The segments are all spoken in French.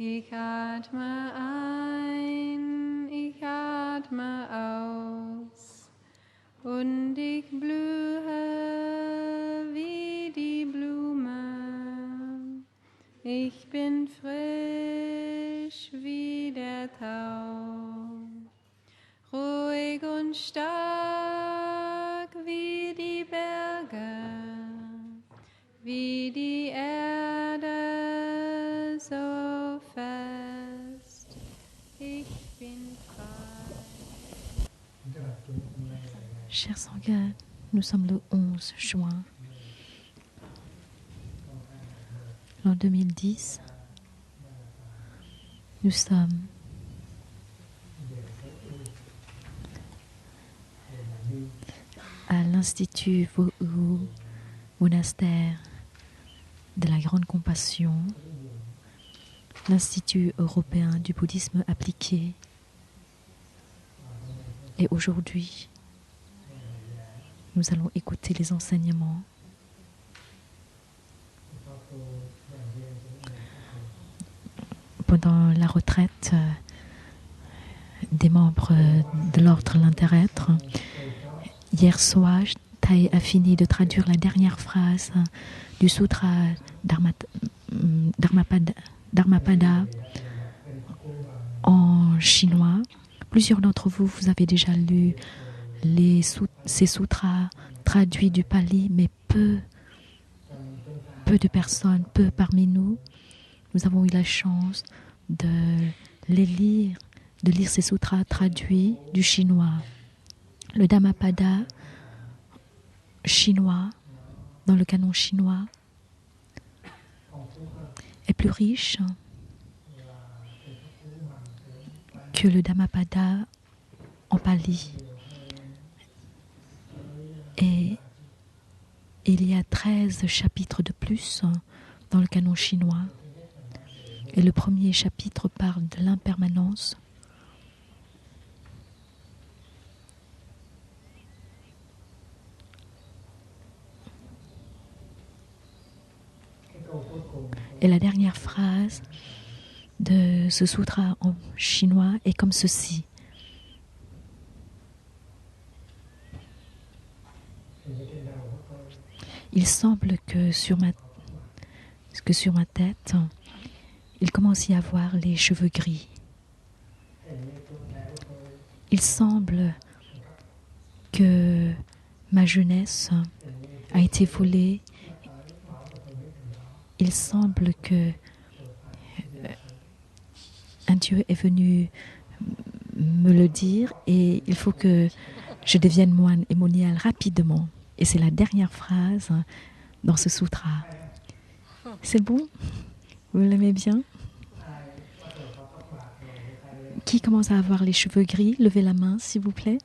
Ich atme ein, ich atme aus und ich blühe wie die Blume. Ich bin frisch wie der Tau, ruhig und stark wie die Berge, wie die Erde so fest. Ich bin frei. Chers Sangha, nous sommes le 11 juin. L'an 2010, nous sommes à l'Institut ou monastère de la Grande Compassion, l'Institut européen du bouddhisme appliqué. Et aujourd'hui, nous allons écouter les enseignements pendant la retraite des membres de l'ordre l'Interêtre. Hier soir, Thay a fini de traduire la dernière phrase du sutra Dharmapada en chinois. Plusieurs d'entre vous, vous avez déjà lu ces sutras traduits du pali, mais peu de personnes, peu parmi nous. Nous avons eu la chance de lire ces sutras traduits du chinois. Le Dhammapada chinois, dans le canon chinois, est plus riche que le Dhammapada en pali. Et il y a 13 chapitres de plus dans le canon chinois. Et le premier chapitre parle de l'impermanence. Et la dernière phrase de ce sutra en chinois est comme ceci. Il semble que sur ma tête, il commence à y avoir les cheveux gris. Il semble que ma jeunesse a été volée. Il semble que un Dieu est venu me le dire et il faut que je devienne moine et monial rapidement. Et c'est la dernière phrase dans ce sutra. C'est bon? Vous l'aimez bien? Qui commence à avoir les cheveux gris? Levez la main, s'il vous plaît.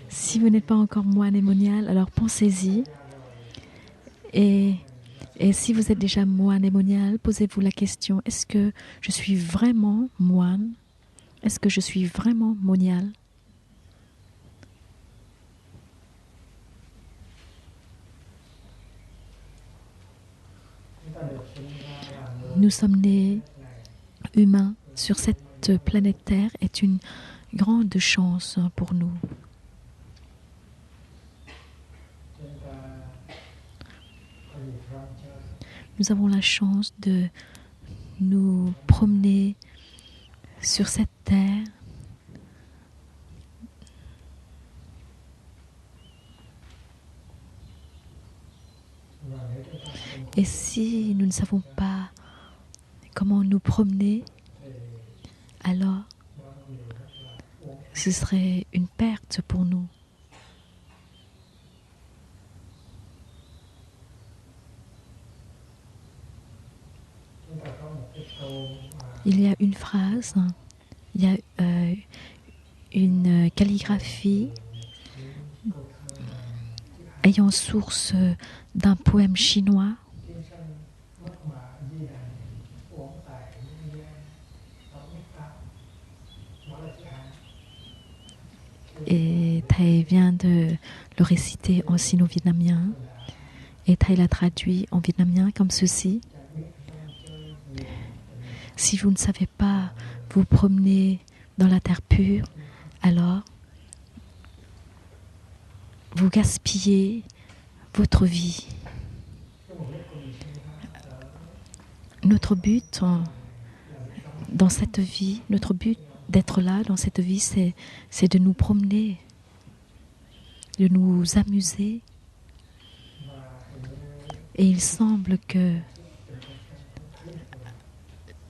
Si vous n'êtes pas encore moine et monial, alors pensez-y. Et si vous êtes déjà moine et monial, posez-vous la question, est-ce que je suis vraiment moine? Est-ce que je suis vraiment monial? Nous sommes nés humains sur cette planète Terre est une grande chance pour nous. Nous avons la chance de nous promener sur cette terre et si nous ne savons pas comment nous promener, alors ce serait une perte pour nous. Il y a une phrase, il y a une calligraphie ayant source d'un poème chinois. Et Thay vient de le réciter en sino-vietnamien. Et Thay l'a traduit en vietnamien comme ceci. Si vous ne savez pas vous promener dans la terre pure, alors vous gaspillez votre vie. Notre but dans cette vie, notre but d'être là dans cette vie, c'est de nous promener, de nous amuser. Et il semble que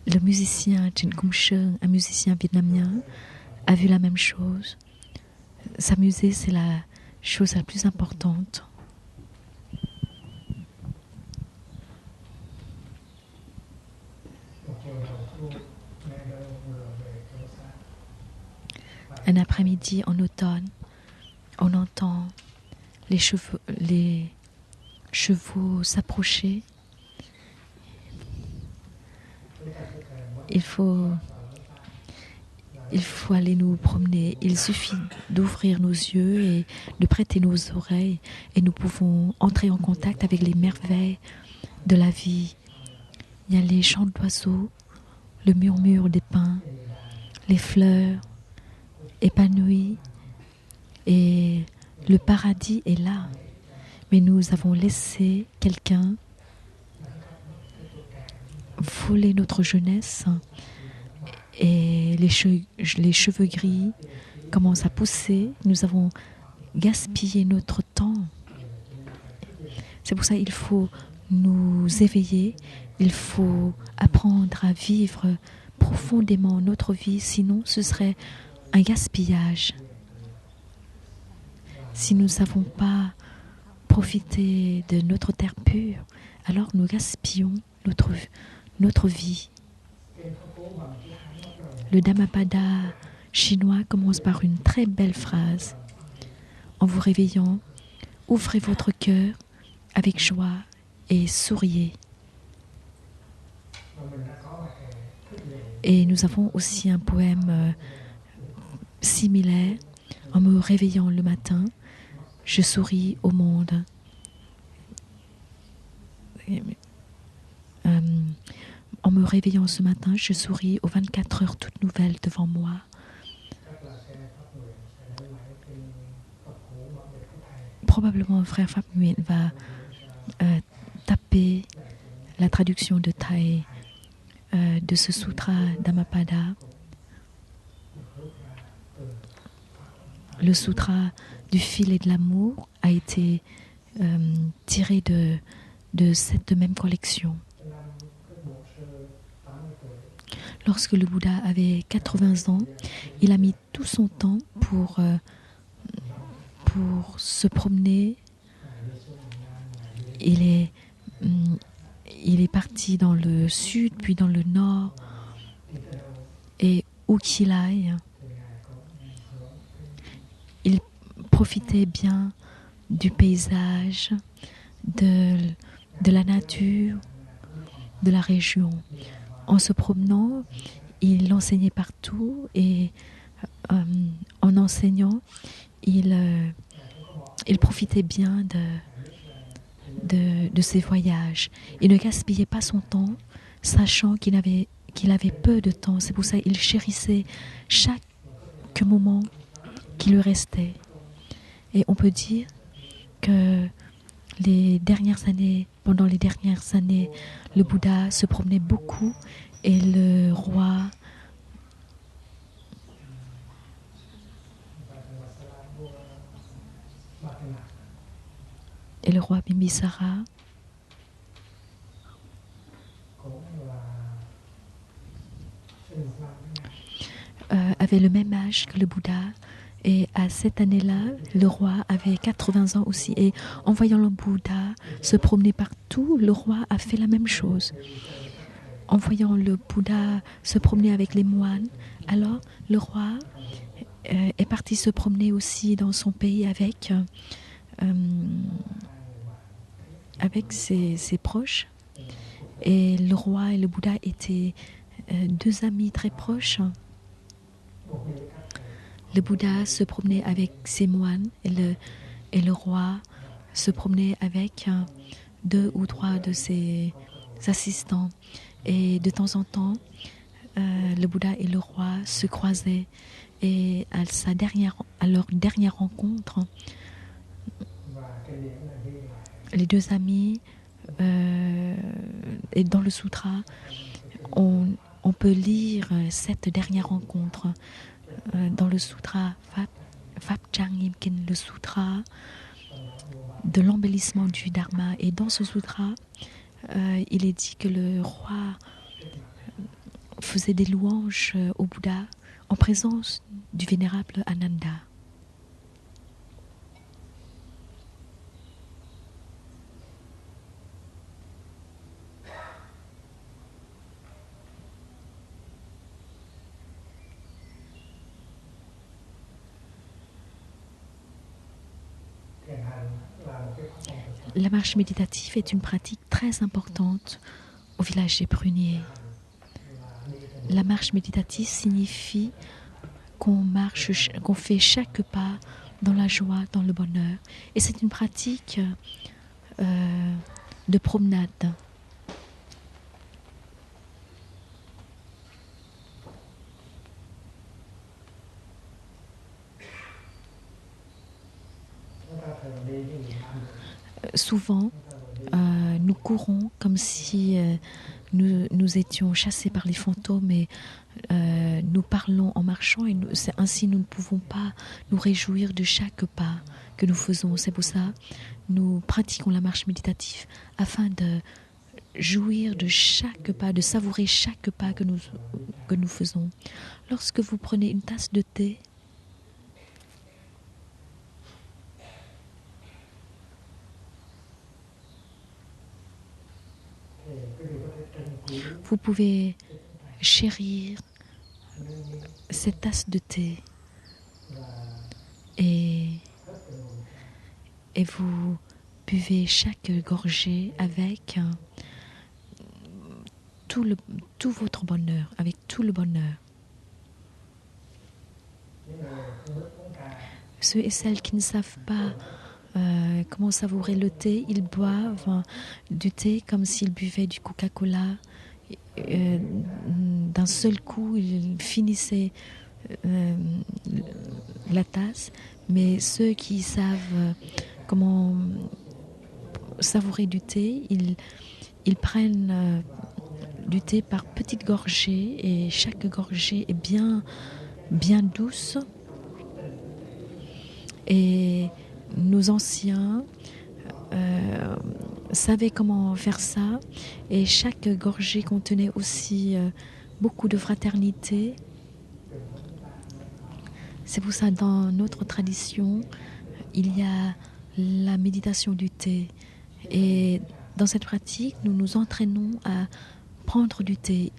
le musicien Trinh Cung Sơn, un musicien vietnamien, a vu la même chose. S'amuser, c'est la chose la plus importante. Un après-midi en automne, on entend les chevaux s'approcher. Il faut aller nous promener. Il suffit d'ouvrir nos yeux et de prêter nos oreilles et nous pouvons entrer en contact avec les merveilles de la vie. Il y a les chants d'oiseaux, le murmure des pins, les fleurs épanouies et le paradis est là. Mais nous avons laissé quelqu'un voler notre jeunesse et les cheveux gris commencent à pousser. Nous avons gaspillé notre temps. C'est pour ça qu'il faut nous éveiller. Il faut apprendre à vivre profondément notre vie. Sinon, ce serait un gaspillage. Si nous ne savons pas profiter de notre terre pure, alors nous gaspillons notre vie. Le Dhammapada chinois commence par une très belle phrase. En vous réveillant, ouvrez votre cœur avec joie et souriez. Et nous avons aussi un poème similaire. En me réveillant le matin, je souris au monde. En me réveillant ce matin, je souris aux 24 heures toutes nouvelles devant moi. Probablement, frère Phap Nguyen va taper la traduction de Thay de ce sutra Dhammapada. Le sutra du fil et de l'amour a été tiré de cette même collection. Lorsque le Bouddha avait 80 ans, il a mis tout son temps pour se promener. Il est parti dans le sud, puis dans le nord. Et où qu'il aille, il profitait bien du paysage, de la nature, de la région. En se promenant, il enseignait partout et en enseignant, il profitait bien de ses voyages. Il ne gaspillait pas son temps, sachant qu'il avait peu de temps. C'est pour ça qu'il chérissait chaque moment qui lui restait. Et on peut dire que pendant les dernières années, le Bouddha se promenait beaucoup et le roi Bimbisara avait le même âge que le Bouddha. Et à cette année-là, le roi avait 80 ans aussi. Et en voyant le Bouddha se promener partout, le roi a fait la même chose. en voyant le Bouddha se promener avec les moines, alors le roi est parti se promener aussi dans son pays avec ses proches. Et le roi et le Bouddha étaient deux amis très proches. Le Bouddha se promenait avec ses moines et le roi se promenait avec 2 ou 3 de ses assistants. Et de temps en temps, le Bouddha et le roi se croisaient. Et à leur dernière rencontre, les deux amis, et dans le sutra, on peut lire cette dernière rencontre dans le sutra Pháp Trang Nghiêm Kinh, le sutra de l'embellissement du Dharma. Et dans ce sutra, il est dit que le roi faisait des louanges au Bouddha en présence du vénérable Ananda. La marche méditative est une pratique très importante au village des pruniers. La marche méditative signifie qu'on fait chaque pas dans la joie, dans le bonheur. Et c'est une pratique de promenade. Souvent, nous courons comme si nous étions chassés par les fantômes et nous parlons en marchant et ainsi nous ne pouvons pas nous réjouir de chaque pas que nous faisons. C'est pour ça nous pratiquons la marche méditative afin de jouir de chaque pas, de savourer chaque pas que nous faisons. Lorsque vous prenez une tasse de thé, vous pouvez chérir cette tasse de thé et vous buvez chaque gorgée avec tout votre bonheur, avec tout le bonheur. Ceux et celles qui ne savent pas comment savourer le thé, ils boivent du thé comme s'ils buvaient du Coca-Cola. D'un seul coup, ils finissaient la tasse, mais ceux qui savent comment savourer du thé, ils prennent du thé par petites gorgées et chaque gorgée est bien douce. Et nos anciens savaient comment faire ça et chaque gorgée contenait aussi beaucoup de fraternité. C'est pour ça dans notre tradition, il y a la méditation du thé. Et dans cette pratique, nous nous entraînons à prendre du thé.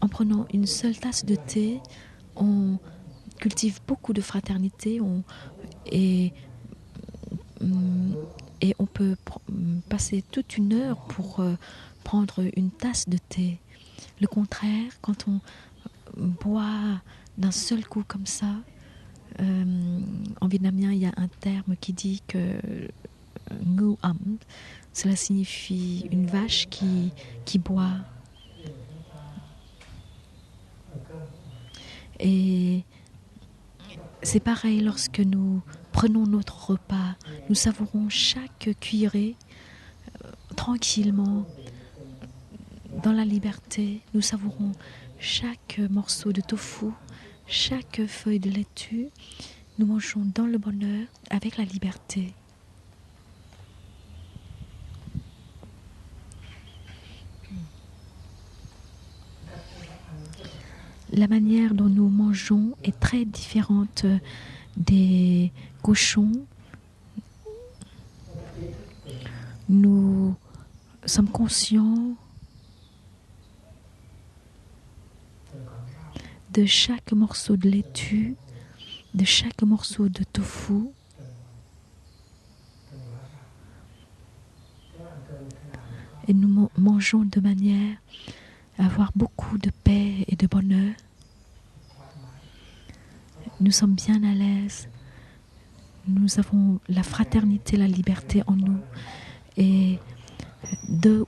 En prenant une seule tasse de thé, on cultive beaucoup de fraternité et on peut passer toute une heure pour prendre une tasse de thé. Le contraire, quand on boit d'un seul coup comme ça, en vietnamien, il y a un terme qui dit que ngu am, cela signifie une vache qui boit. Et c'est pareil lorsque nous prenons notre repas, nous savourons chaque cuillerée tranquillement, dans la liberté. Nous savourons chaque morceau de tofu, chaque feuille de laitue. Nous mangeons dans le bonheur avec la liberté. La manière dont nous mangeons est très différente des cochons. Nous sommes conscients de chaque morceau de laitue, de chaque morceau de tofu. Et nous mangeons de manière à avoir beaucoup de paix et de bonheur. Nous sommes bien à l'aise. Nous avons la fraternité, la liberté en nous. Et 2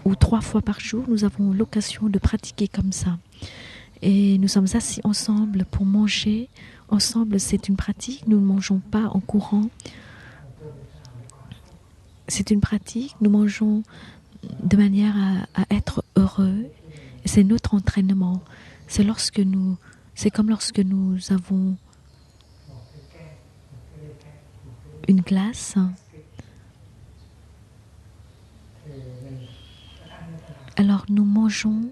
ou 3 fois par jour, nous avons l'occasion de pratiquer comme ça. Et nous sommes assis ensemble pour manger. Ensemble, c'est une pratique. Nous ne mangeons pas en courant. C'est une pratique. Nous mangeons de manière à être heureux. Et c'est notre entraînement. C'est comme lorsque nous avons une glace. Alors nous mangeons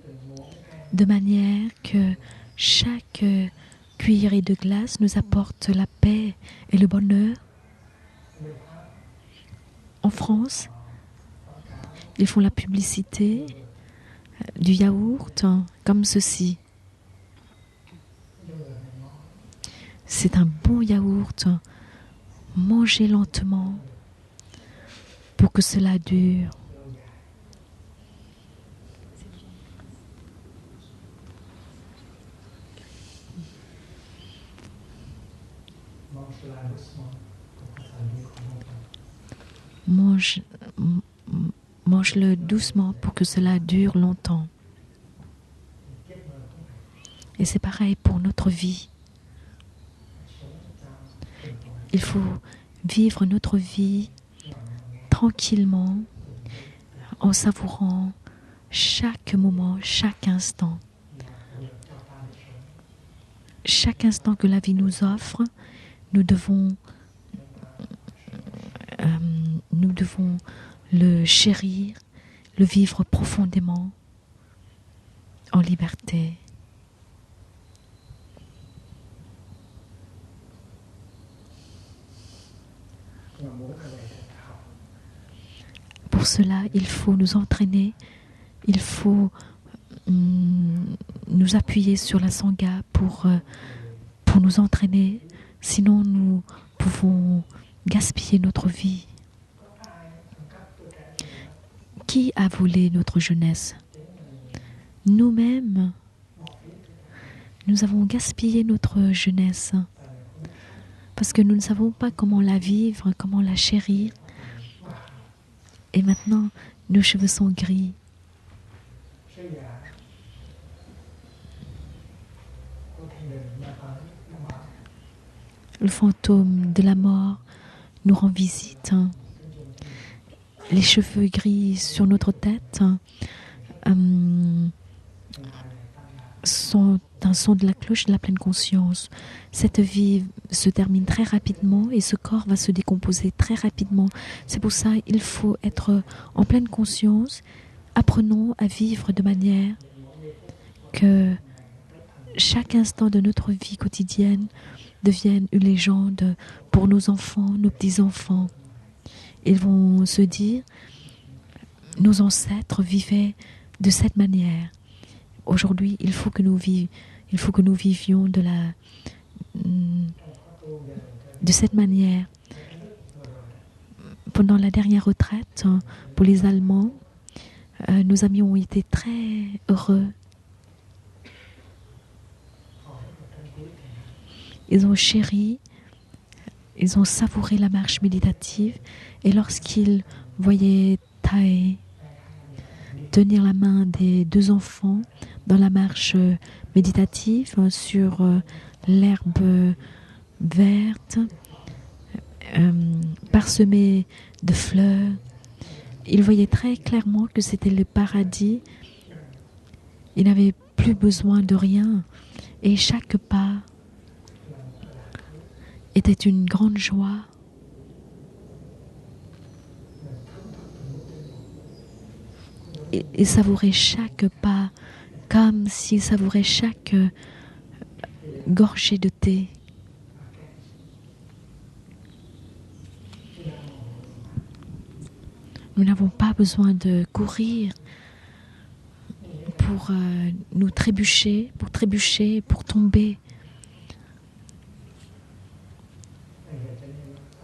de manière que chaque cuillerée de glace nous apporte la paix et le bonheur. En France, ils font la publicité du yaourt comme ceci. C'est un bon yaourt. Mangez lentement pour que cela dure. Mange-le doucement pour que cela dure longtemps. Et c'est pareil pour notre vie. Il faut vivre notre vie tranquillement, en savourant chaque moment, chaque instant. Chaque instant que la vie nous offre, nous devons le chérir, le vivre profondément, en liberté. Pour cela, il faut nous entraîner, il faut nous appuyer sur la Sangha pour nous entraîner, sinon nous pouvons gaspiller notre vie. Qui a volé notre jeunesse? Nous-mêmes, nous avons gaspillé notre jeunesse parce que nous ne savons pas comment la vivre, comment la chérir. Et maintenant, nos cheveux sont gris. Le fantôme de la mort nous rend visite. Les cheveux gris sur notre tête sont un son de la cloche de la pleine conscience. Cette vie se termine très rapidement et ce corps va se décomposer très rapidement. C'est pour ça qu'il faut être en pleine conscience. Apprenons à vivre de manière que chaque instant de notre vie quotidienne devienne une légende pour nos enfants, nos petits-enfants. Ils vont se dire, nos ancêtres vivaient de cette manière. Aujourd'hui, il faut que nous vivions de cette manière. Pendant la dernière retraite, pour les Allemands, nos amis ont été très heureux. Ils ont chéri, ils ont savouré la marche méditative et lorsqu'ils voyaient Tae tenir la main des 2 enfants dans la marche méditative sur l'herbe verte, parsemée de fleurs, ils voyaient très clairement que c'était le paradis. Ils n'avaient plus besoin de rien et chaque pas était une grande joie. Et savourer chaque pas comme s'il savourait chaque gorgée de thé. Nous n'avons pas besoin de courir pour nous trébucher, pour tomber.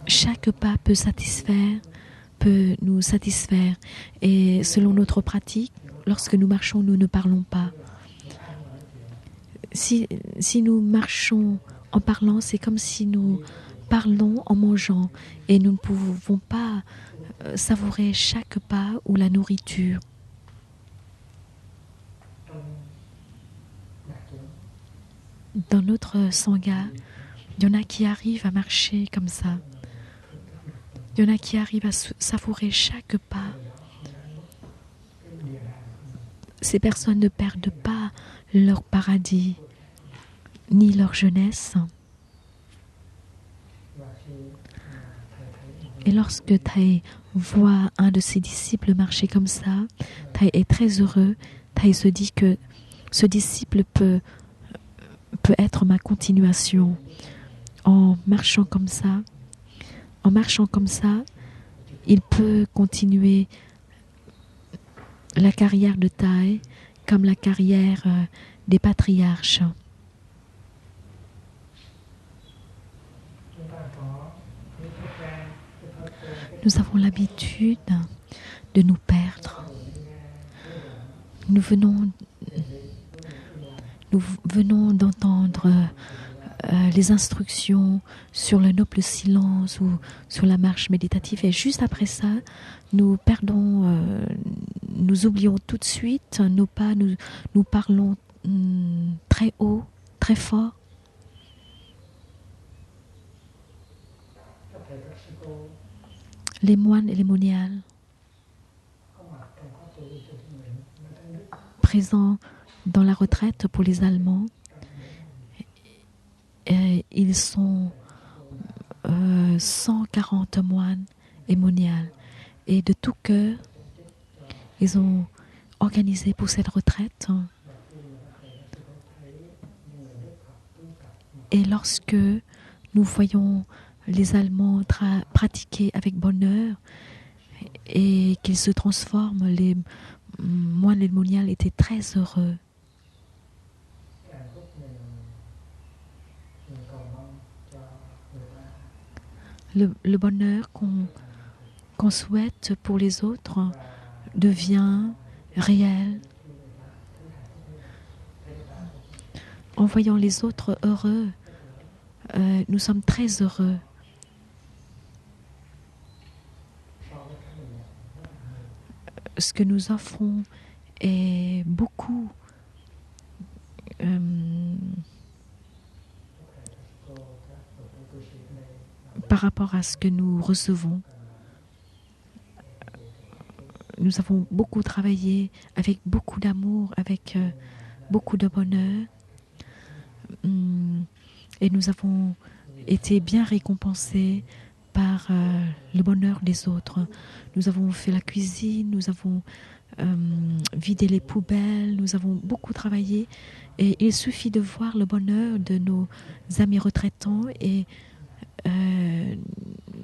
Chaque pas peut nous satisfaire. Et selon notre pratique, lorsque nous marchons, nous ne parlons pas. Si nous marchons en parlant, c'est comme si nous parlons en mangeant et nous ne pouvons pas savourer chaque pas ou la nourriture. Dans notre sangha, il y en a qui arrivent à marcher comme ça. Il y en a qui arrivent à savourer chaque pas. Ces personnes ne perdent pas leur paradis, ni leur jeunesse. Et lorsque Thầy voit un de ses disciples marcher comme ça, Thầy est très heureux. Thầy se dit que ce disciple peut être ma continuation. En marchant comme ça, il peut continuer la carrière de Thầy comme la carrière des patriarches. Nous avons l'habitude de nous perdre. Nous venons d'entendre les instructions sur le noble silence ou sur la marche méditative et juste après ça, nous oublions tout de suite nos pas, nous parlons très haut, très fort. Les moines et les moniales présents dans la retraite pour les Allemands, ils sont 140 moines et moniales. Et de tout cœur, ils ont organisé pour cette retraite. Et lorsque nous voyons les Allemands pratiquer avec bonheur et qu'ils se transforment, les moines et les moniales étaient très heureux. Le bonheur qu'on souhaite pour les autres devient réel. En voyant les autres heureux, nous sommes très heureux. Ce que nous offrons est beaucoup par rapport à ce que nous recevons. Nous avons beaucoup travaillé avec beaucoup d'amour, avec beaucoup de bonheur. Et nous avons été bien récompensés par le bonheur des autres. Nous avons fait la cuisine, nous avons vidé les poubelles, nous avons beaucoup travaillé. Et il suffit de voir le bonheur de nos amis retraitants et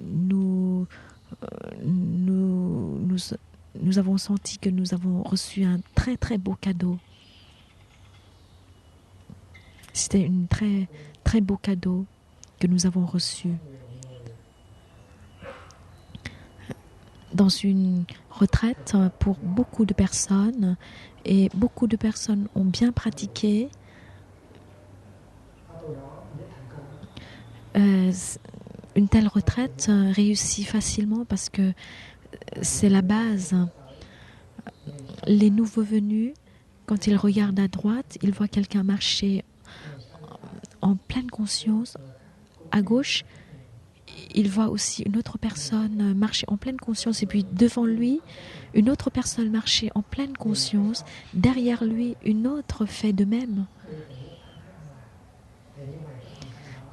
nous avons senti que nous avons reçu un très très beau cadeau. C'était un très très beau cadeau que nous avons reçu. Dans une retraite pour beaucoup de personnes, et beaucoup de personnes ont bien pratiqué. Une telle retraite réussit facilement parce que c'est la base. Les nouveaux venus, quand ils regardent à droite, ils voient quelqu'un marcher en pleine conscience. À gauche, il voit aussi une autre personne marcher en pleine conscience. Et puis devant lui, une autre personne marcher en pleine conscience. Derrière lui, une autre fait de même.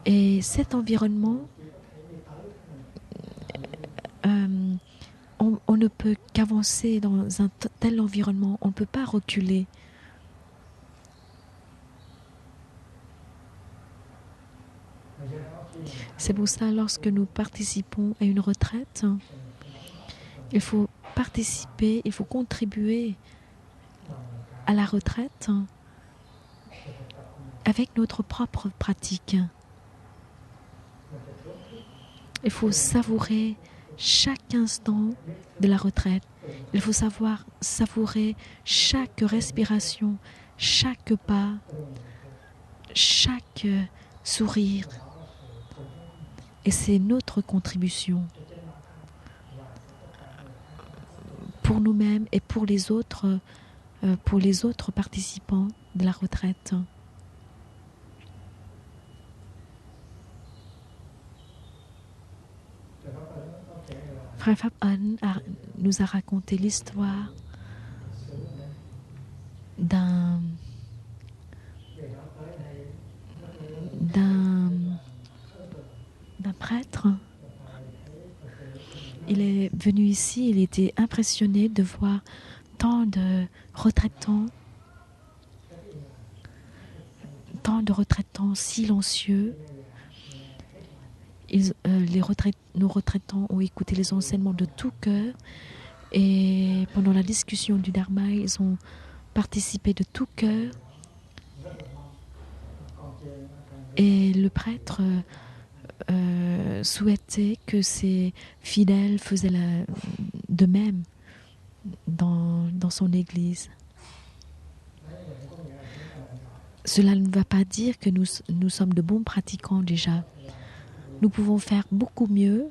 Et cet environnement, on ne peut qu'avancer dans un tel environnement. On ne peut pas reculer. C'est pour ça, lorsque nous participons à une retraite, il faut participer, il faut contribuer à la retraite avec notre propre pratique. Il faut savourer chaque instant de la retraite. Il faut savoir savourer chaque respiration, chaque pas, chaque sourire. Et c'est notre contribution pour nous-mêmes et pour les autres participants de la retraite. Frère Pháp Ân nous a raconté l'histoire d'un prêtre. Il est venu ici, il était impressionné de voir tant de retraitants silencieux. Nos retraitants ont écouté les enseignements de tout cœur et pendant la discussion du Dharma, ils ont participé de tout cœur. Et le prêtre souhaitait que ses fidèles faisaient de même dans son église. Cela ne va pas dire que nous sommes de bons pratiquants déjà. Nous pouvons faire beaucoup mieux.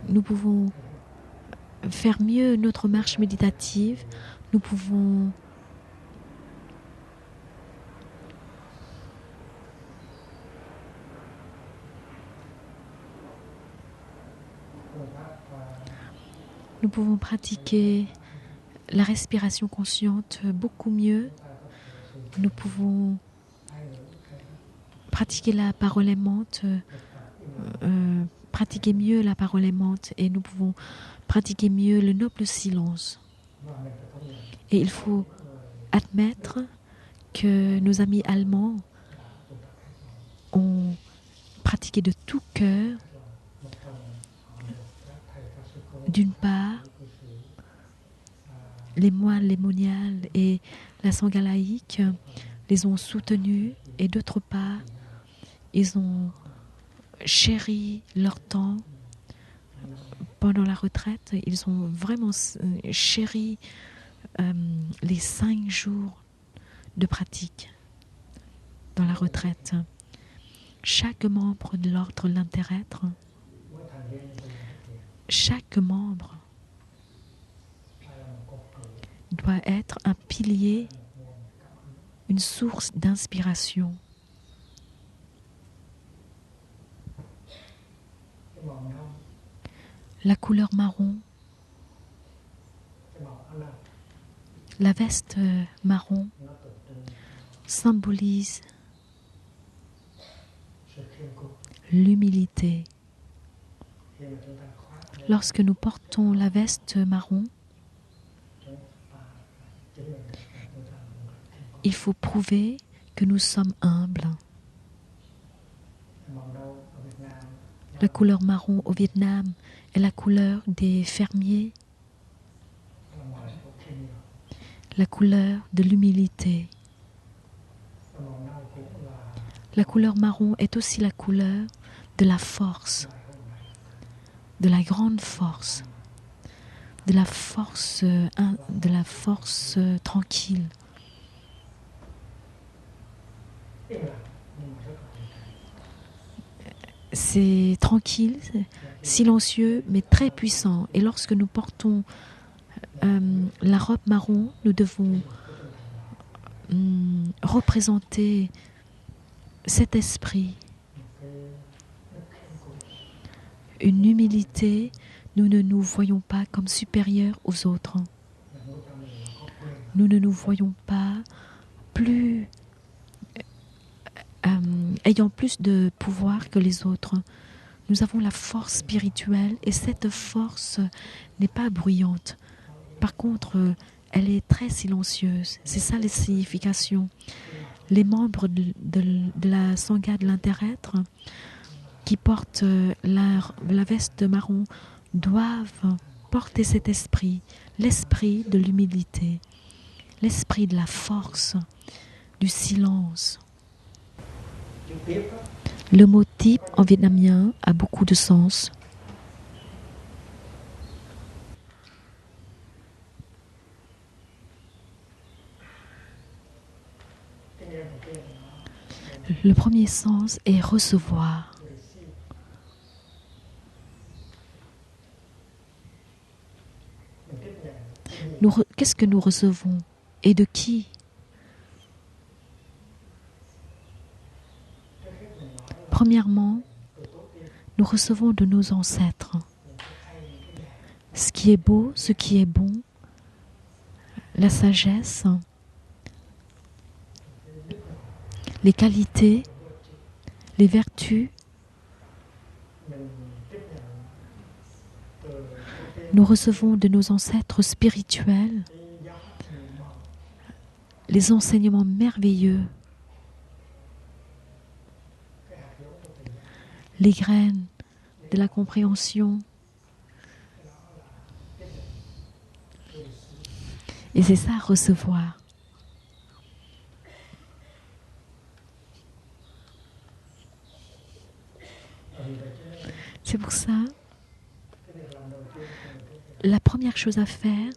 Nous pouvons faire mieux notre marche méditative. Nous pouvons pratiquer la respiration consciente beaucoup mieux. Nous pouvons pratiquer la parole aimante, pratiquer mieux la parole aimante et nous pouvons pratiquer mieux le noble silence. Et il faut admettre que nos amis allemands ont pratiqué de tout cœur. D'une part, les moines, les moniales et la Sangha laïque les ont soutenus et d'autre part, ils ont chéri leur temps pendant la retraite. Ils ont vraiment chéri les 5 jours de pratique dans la retraite. Chaque membre de l'ordre l'interêtre, chaque membre doit être un pilier, une source d'inspiration. La couleur marron, la veste marron symbolise l'humilité. Lorsque nous portons la veste marron, il faut prouver que nous sommes humbles. La couleur marron au Vietnam est la couleur des fermiers, la couleur de l'humilité. La couleur marron est aussi la couleur de la force, de la grande force, de la force tranquille. C'est tranquille, silencieux, mais très puissant. Et lorsque nous portons la robe marron, nous devons représenter cet esprit. Une humilité, nous ne nous voyons pas comme supérieurs aux autres. Nous ne nous voyons pas plus ayant plus de pouvoir que les autres. Nous avons la force spirituelle et cette force n'est pas bruyante. Par contre, elle est très silencieuse. C'est ça la signification. Les membres de la Sangha de l'interêtre qui portent la veste marron doivent porter cet esprit, l'esprit de l'humilité, l'esprit de la force, du silence. Le mot type en vietnamien a beaucoup de sens. Le premier sens est recevoir. Qu'est-ce que nous recevons et de qui? Premièrement, nous recevons de nos ancêtres ce qui est beau, ce qui est bon, la sagesse, les qualités, les vertus. Nous recevons de nos ancêtres spirituels les enseignements merveilleux, les graines de la compréhension. Et c'est ça, recevoir. C'est pour ça, la première chose à faire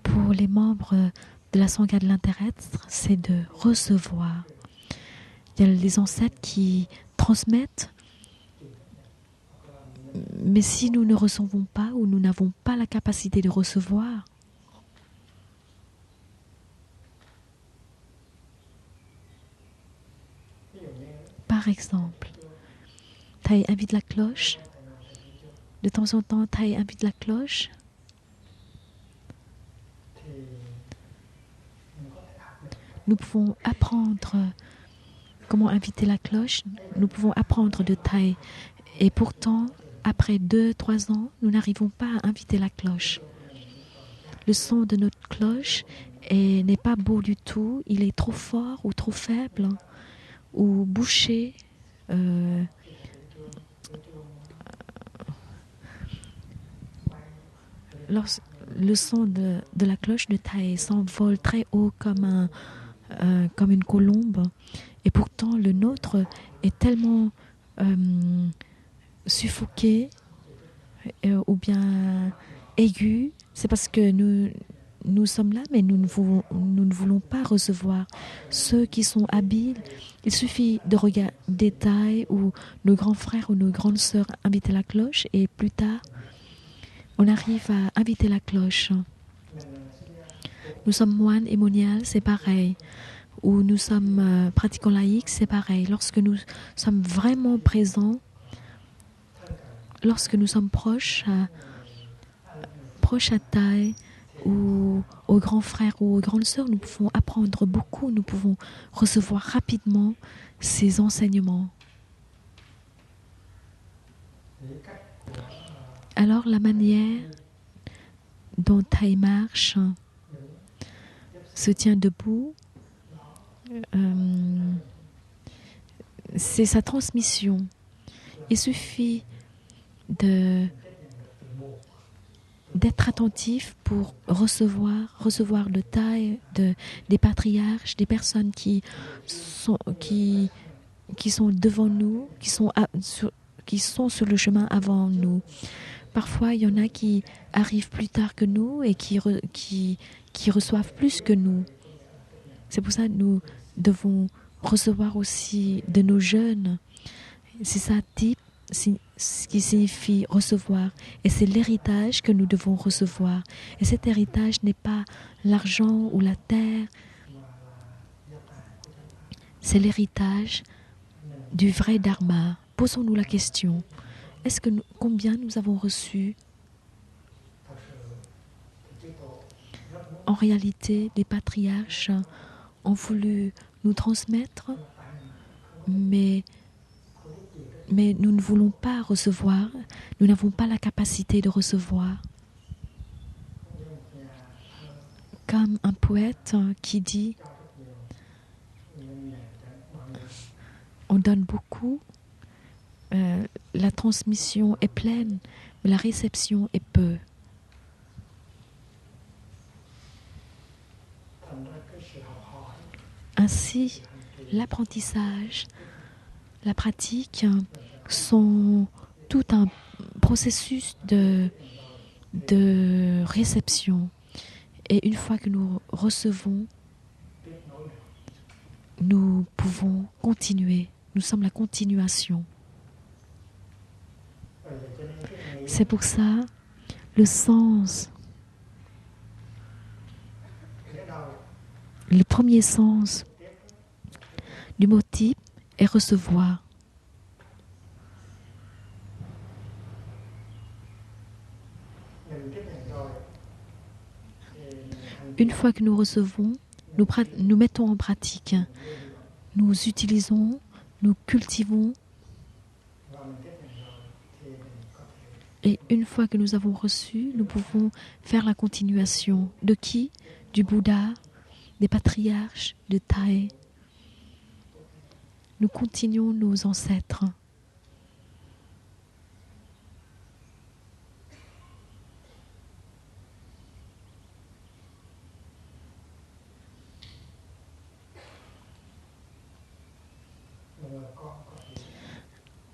pour les membres de la Sangha de l'interêtre, c'est de recevoir. Il y a les ancêtres qui transmettent, mais si nous ne recevons pas ou nous n'avons pas la capacité de recevoir, par exemple, Thầy invite la cloche. De temps en temps, Thầy invite la cloche. Nous pouvons apprendre comment inviter la cloche. Nous pouvons apprendre de Thầy. Et pourtant, après 2-3 ans, nous n'arrivons pas à inviter la cloche. Le son de notre cloche n'est pas beau du tout. Il est trop fort ou trop faible ou bouché. Le son de la cloche de Thầy s'envole très haut comme une colombe, et pourtant le nôtre est tellement suffoqué ou bien aigu. C'est parce que nous sommes là, mais nous ne voulons pas recevoir. Ceux qui sont habiles, il suffit de regarder Thầy ou nos grands frères ou nos grandes sœurs inviter la cloche, et plus tard, on arrive à inviter la cloche. Nous sommes moines et moniales, c'est pareil. Ou nous sommes pratiquants laïcs, c'est pareil. Lorsque nous sommes vraiment présents, lorsque nous sommes proches à Thầy ou aux grands frères ou aux grandes sœurs, nous pouvons apprendre beaucoup, nous pouvons recevoir rapidement ces enseignements. Alors la manière dont Thầy marche, se tient debout, c'est sa transmission. Il suffit d'être attentif pour recevoir le Thầy des patriarches, des personnes qui sont devant nous, qui sont sur le chemin avant nous. Parfois, il y en a qui arrivent plus tard que nous et qui reçoivent plus que nous. C'est pour ça que nous devons recevoir aussi de nos jeunes. C'est ça, type, ce qui signifie recevoir. Et c'est l'héritage que nous devons recevoir. Et cet héritage n'est pas l'argent ou la terre. C'est l'héritage du vrai dharma. Posons-nous la question. Combien nous avons reçu? En réalité, les patriarches ont voulu nous transmettre, mais nous ne voulons pas recevoir. Nous n'avons pas la capacité de recevoir. Comme un poète qui dit, on donne beaucoup, la transmission est pleine, mais la réception est peu. Ainsi, l'apprentissage, la pratique sont tout un processus de réception. Et une fois que nous recevons, nous pouvons continuer. Nous sommes la continuation. C'est pour ça, le sens, le premier sens du mot type est recevoir. Une fois que nous recevons, nous mettons en pratique. Nous utilisons, nous cultivons. Et une fois que nous avons reçu, nous pouvons faire la continuation. De qui? Du Bouddha, des patriarches, de Tae. Nous continuons nos ancêtres.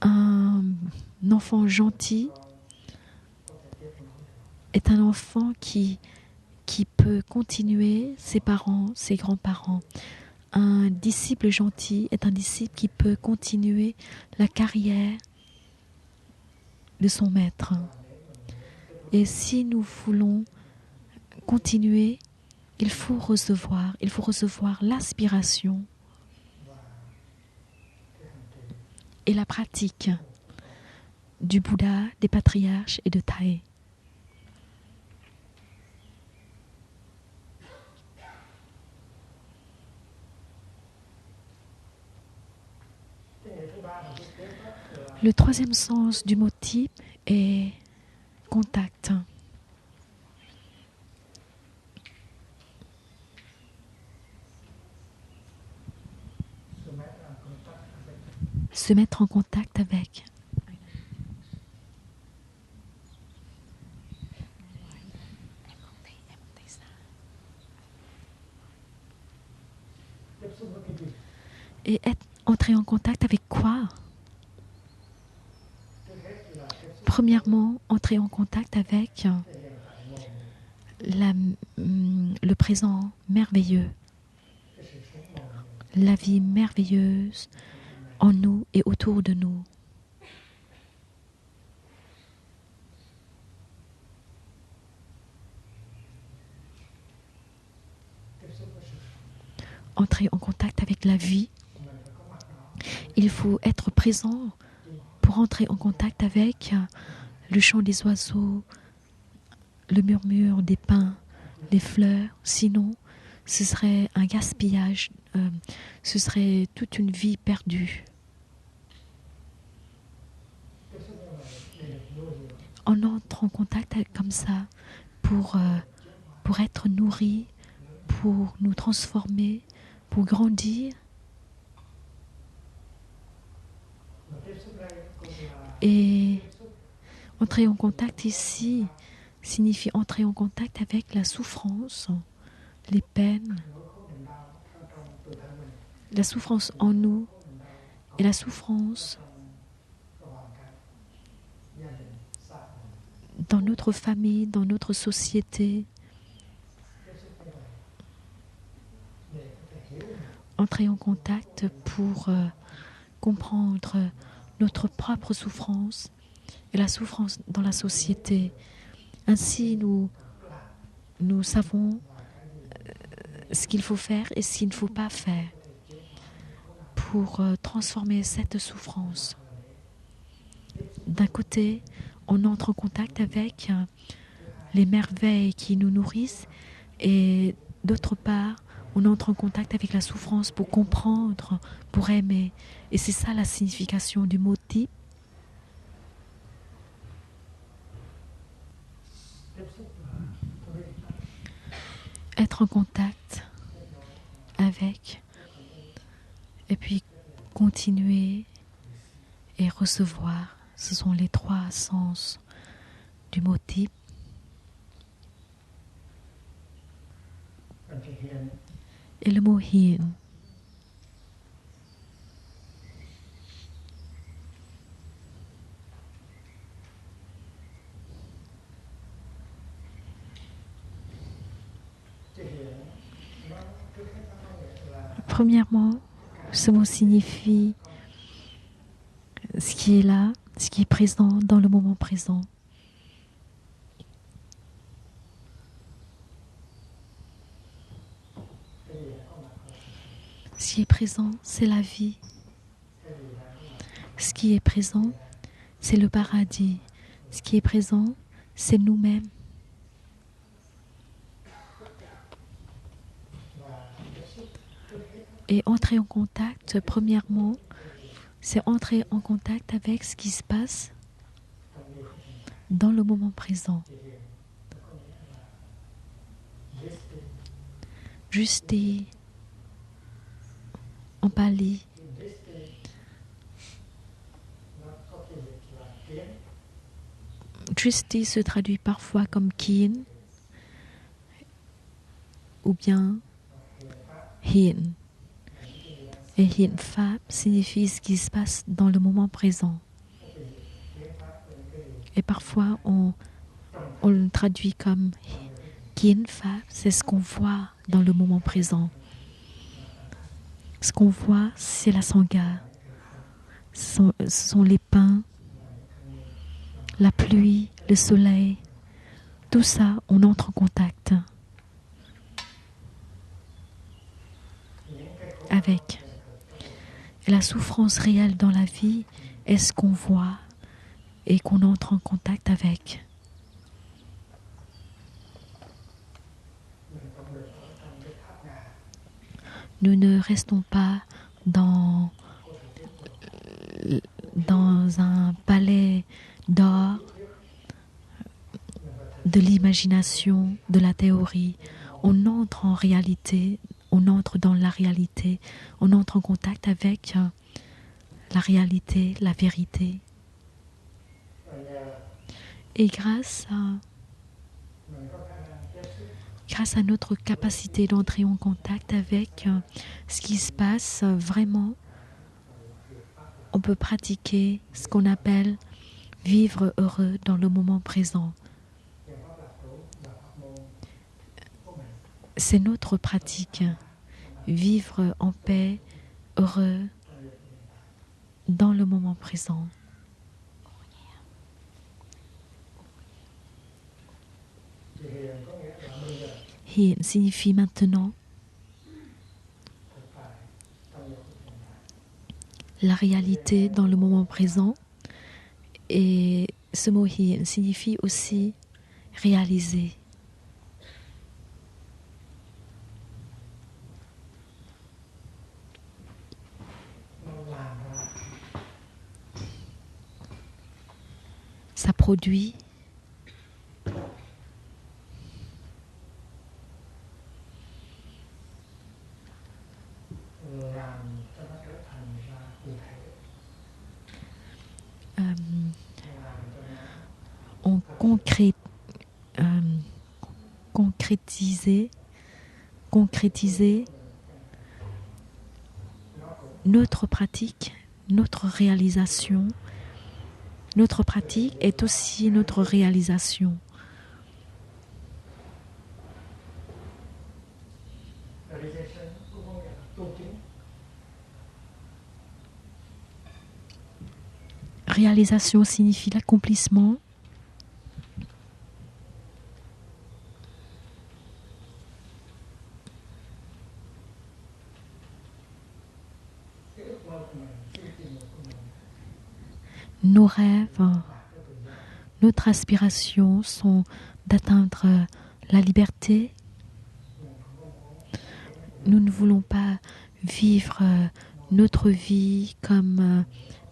Un enfant gentil est un enfant qui peut continuer ses parents, ses grands-parents. Un disciple gentil est un disciple qui peut continuer la carrière de son maître. Et si nous voulons continuer, il faut recevoir l'aspiration et la pratique du Bouddha, des patriarches et de Tae. Le troisième sens du mot type est contact. Se mettre en contact avec. Et entrer en contact avec quoi? Premièrement, entrer en contact avec le présent merveilleux, la vie merveilleuse en nous et autour de nous. Entrer en contact avec la vie. Il faut être présent pour entrer en contact avec le chant des oiseaux, le murmure des pins, les fleurs. Sinon, ce serait un gaspillage, ce serait toute une vie perdue. On entre en contact comme ça pour être nourri, pour nous transformer, pour grandir. Et entrer en contact ici signifie entrer en contact avec la souffrance, les peines, la souffrance en nous et la souffrance dans notre famille, dans notre société. Entrer en contact pour comprendre notre propre souffrance et la souffrance dans la société. Ainsi, nous savons ce qu'il faut faire et ce qu'il ne faut pas faire pour transformer cette souffrance. D'un côté, on entre en contact avec les merveilles qui nous nourrissent et d'autre part, on entre en contact avec la souffrance pour comprendre, pour aimer. Et c'est ça la signification du mot type. Être en contact avec, et puis continuer et recevoir. Ce sont les trois sens du mot type. Et le mot Hien. Premièrement, ce mot signifie ce qui est là, ce qui est présent dans le moment présent. Ce qui est présent, c'est la vie. Ce qui est présent, c'est le paradis. Ce qui est présent, c'est nous-mêmes. Et entrer en contact, premièrement, c'est entrer en contact avec ce qui se passe dans le moment présent. Justi, en pali. Justi se traduit parfois comme kin ou bien hin. Et hin fab signifie ce qui se passe dans le moment présent. Et parfois on le traduit comme kin fab, c'est ce qu'on voit dans le moment présent. Ce qu'on voit, c'est la sangha. Ce sont les pins, la pluie, le soleil. Tout ça, on entre en contact avec. Et la souffrance réelle dans la vie est ce qu'on voit et qu'on entre en contact avec. Nous ne restons pas dans un palais d'or, de l'imagination, de la théorie. On entre en réalité, on entre dans la réalité, on entre en contact avec la réalité, la vérité. Et grâce à notre capacité d'entrer en contact avec ce qui se passe vraiment, on peut pratiquer ce qu'on appelle vivre heureux dans le moment présent. C'est notre pratique, vivre en paix, heureux dans le moment présent. Hien signifie maintenant. La réalité dans le moment présent. Et ce mot Hien signifie aussi réaliser. Ça produit on concrétiser notre pratique, notre réalisation. Notre pratique est aussi notre réalisation. Réalisation signifie l'accomplissement. Nos rêves, notre aspiration sont d'atteindre la liberté. Nous ne voulons pas vivre notre vie comme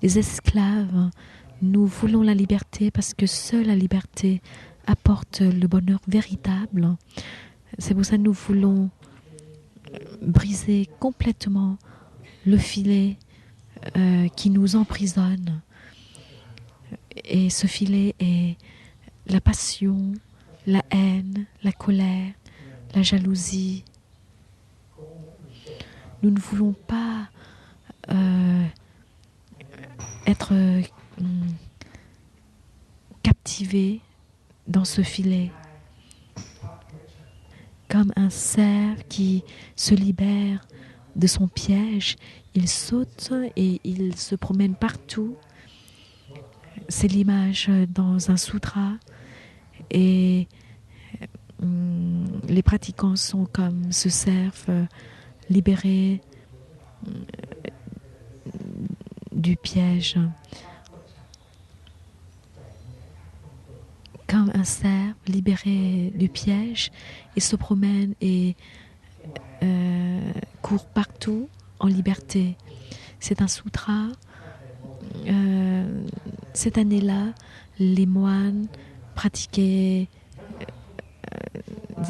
des esclaves. Nous voulons la liberté parce que seule la liberté apporte le bonheur véritable. C'est pour ça que nous voulons briser complètement le filet qui nous emprisonne. Et ce filet est la passion, la haine, la colère, la jalousie, Nous ne voulons pas être captivés dans ce filet. Comme un cerf qui se libère de son piège, il saute et il se promène partout. C'est l'image dans un sutra. Et les pratiquants sont comme ce cerf libéré du piège. Comme un cerf libéré du piège, il se promène et court partout en liberté. C'est un sutra. Cette année-là, les moines pratiquaient.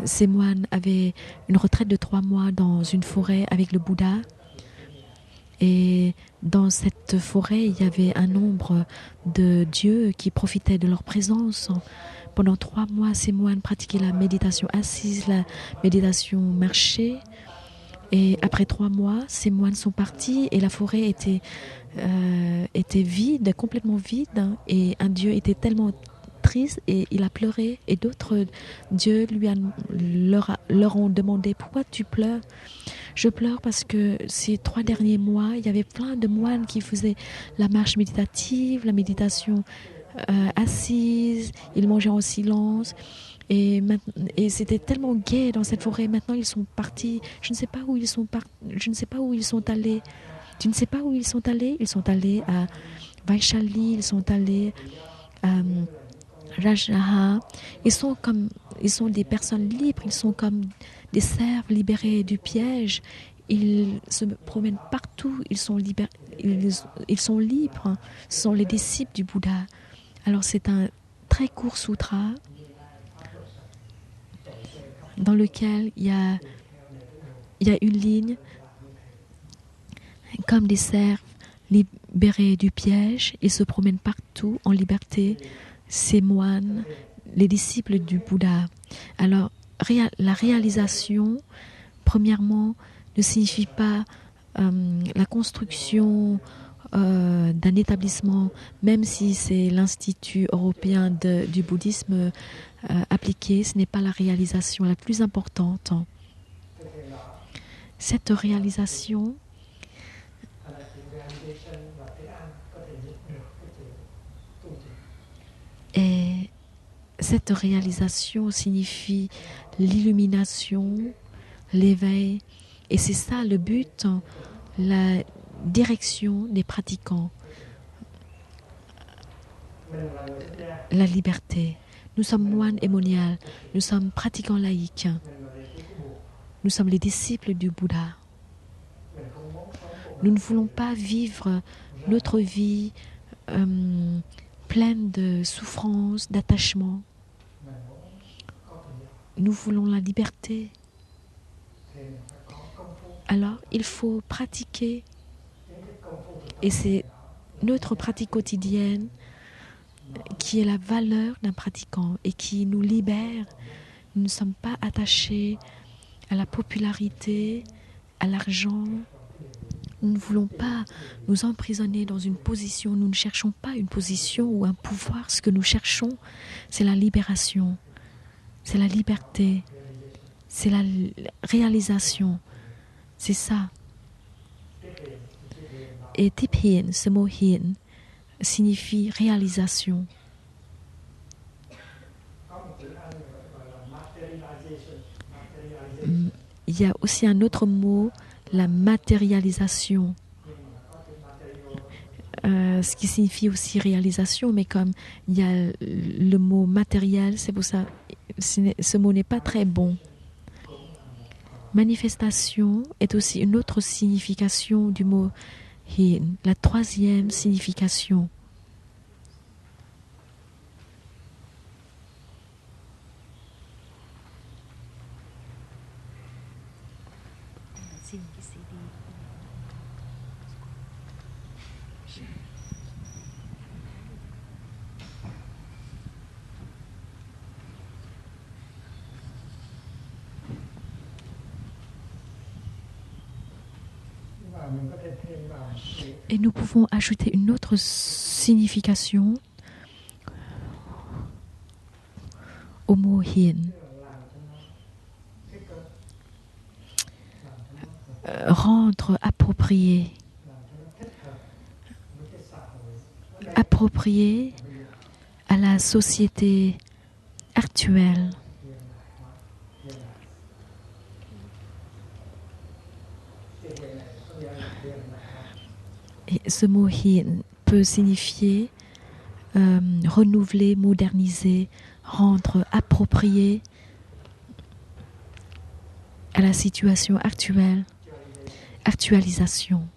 Ces moines avaient une retraite de 3 mois dans une forêt avec le Bouddha. Et dans cette forêt, il y avait un nombre de dieux qui profitaient de leur présence. Pendant 3 mois, ces moines pratiquaient la méditation assise, la méditation marchée. Et après 3 mois, ces moines sont partis et la forêt était vide, complètement vide. Et un dieu était tellement triste et il a pleuré. Et d'autres dieux leur ont demandé: pourquoi tu pleures? Je pleure parce que ces 3 derniers mois, il y avait plein de moines qui faisaient la marche méditative, la méditation assise, ils mangeaient en silence. Et c'était tellement gai dans cette forêt. Maintenant, ils sont partis. Je ne sais pas où ils sont je ne sais pas où ils sont allés. Tu ne sais pas où ils sont allés? Ils sont allés à Vaishali, ils sont allés à Rajraha. Ils sont des personnes libres. Ils sont comme des cerfs libérés du piège. Ils se promènent partout. Ils sont libres. Ce sont les disciples du Bouddha. Alors c'est un très court sutra dans lequel il y a une ligne comme des cerfs libérés du piège. Ils se promènent partout en liberté. Ces moines, les disciples du Bouddha. Alors la réalisation, premièrement, ne signifie pas la construction d'un établissement, même si c'est l'Institut européen du bouddhisme appliqué. Ce n'est pas la réalisation la plus importante. Cette réalisation signifie l'illumination, l'éveil, et c'est ça le but, la direction des pratiquants, la liberté. Nous sommes moines et moniales, nous sommes pratiquants laïcs, nous sommes les disciples du Bouddha. Nous ne voulons pas vivre notre vie pleine de souffrance, d'attachement. Nous voulons la liberté. Alors, il faut pratiquer. Et c'est notre pratique quotidienne qui est la valeur d'un pratiquant et qui nous libère. Nous ne sommes pas attachés à la popularité, à l'argent. Nous ne voulons pas nous emprisonner dans une position. Nous ne cherchons pas une position ou un pouvoir. Ce que nous cherchons, c'est la libération. C'est la liberté. C'est la réalisation. C'est ça. Et Tiphin, ce mot hin, signifie réalisation. Il y a aussi un autre mot, la matérialisation. Ce qui signifie aussi réalisation, mais comme il y a le mot matériel, c'est pour ça, ce mot n'est pas très bon. Manifestation est aussi une autre signification du mot hin, la 3e signification. Et nous pouvons ajouter une autre signification au mot hien. Rendre approprié. Approprié à la société actuelle. Et ce mot hien peut signifier renouveler, moderniser, rendre approprié à la situation actuelle, actualisation.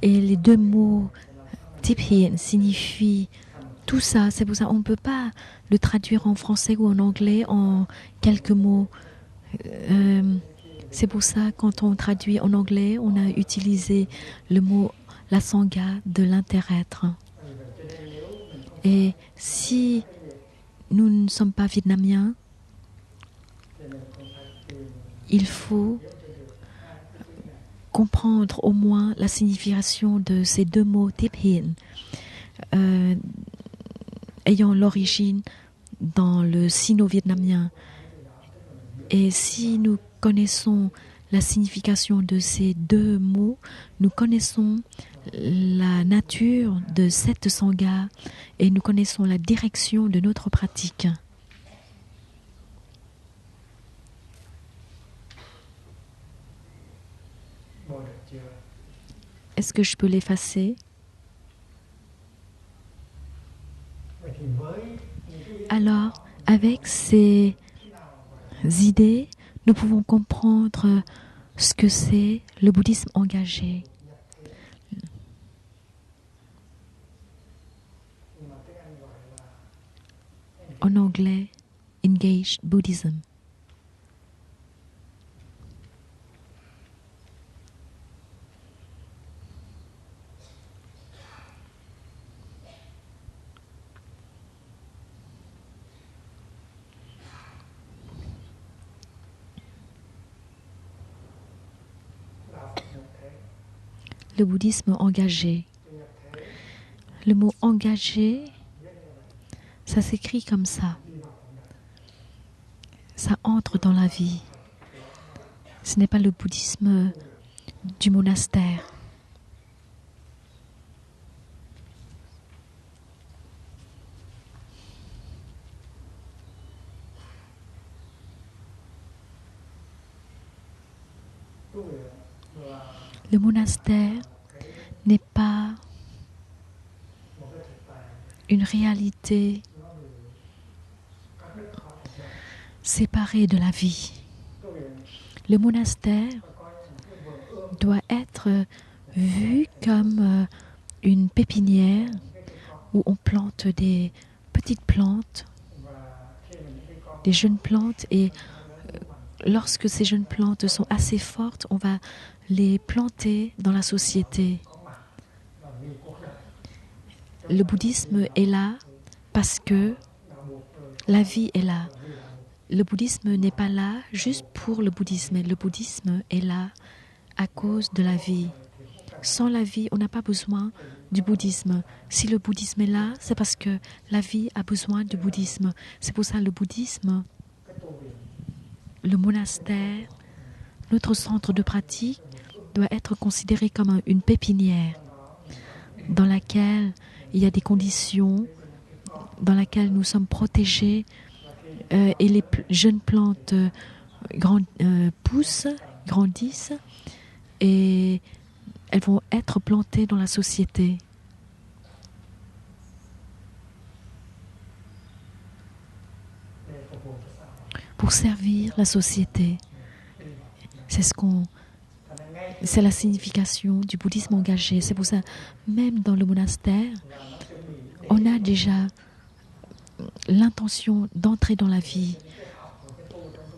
Et les deux mots tip hien signifient tout ça. C'est pour ça qu'on ne peut pas le traduire en français ou en anglais en quelques mots. C'est pour ça quand on traduit en anglais, on a utilisé le mot la sangha de l'inter-être. Et si nous ne sommes pas vietnamiens, il faut comprendre au moins la signification de ces deux mots tip hien, ayant l'origine dans le sino-vietnamien. Et si nous connaissons la signification de ces deux mots, nous connaissons la nature de cette sangha et nous connaissons la direction de notre pratique. Est-ce que je peux l'effacer? Alors, avec ces idées, nous pouvons comprendre ce que c'est le bouddhisme engagé. En anglais, Engaged Buddhism. Le bouddhisme engagé. Le mot engagé, ça s'écrit comme ça. Ça entre dans la vie. Ce n'est pas le bouddhisme du monastère. Le monastère n'est pas une réalité séparée de la vie. Le monastère doit être vu comme une pépinière où on plante des petites plantes, des jeunes plantes, et lorsque ces jeunes plantes sont assez fortes, on va les planter dans la société. Le bouddhisme est là parce que la vie est là. Le bouddhisme n'est pas là juste pour le bouddhisme. Le bouddhisme est là à cause de la vie. Sans la vie, on n'a pas besoin du bouddhisme. Si le bouddhisme est là, c'est parce que la vie a besoin du bouddhisme. C'est pour ça le bouddhisme, le monastère, notre centre de pratique doit être considéré comme une pépinière dans laquelle il y a des conditions, dans laquelle nous sommes protégés et les jeunes plantes poussent, grandissent et elles vont être plantées dans la société. Pour servir la société. C'est la signification du bouddhisme engagé. C'est pour ça, même dans le monastère, on a déjà l'intention d'entrer dans la vie.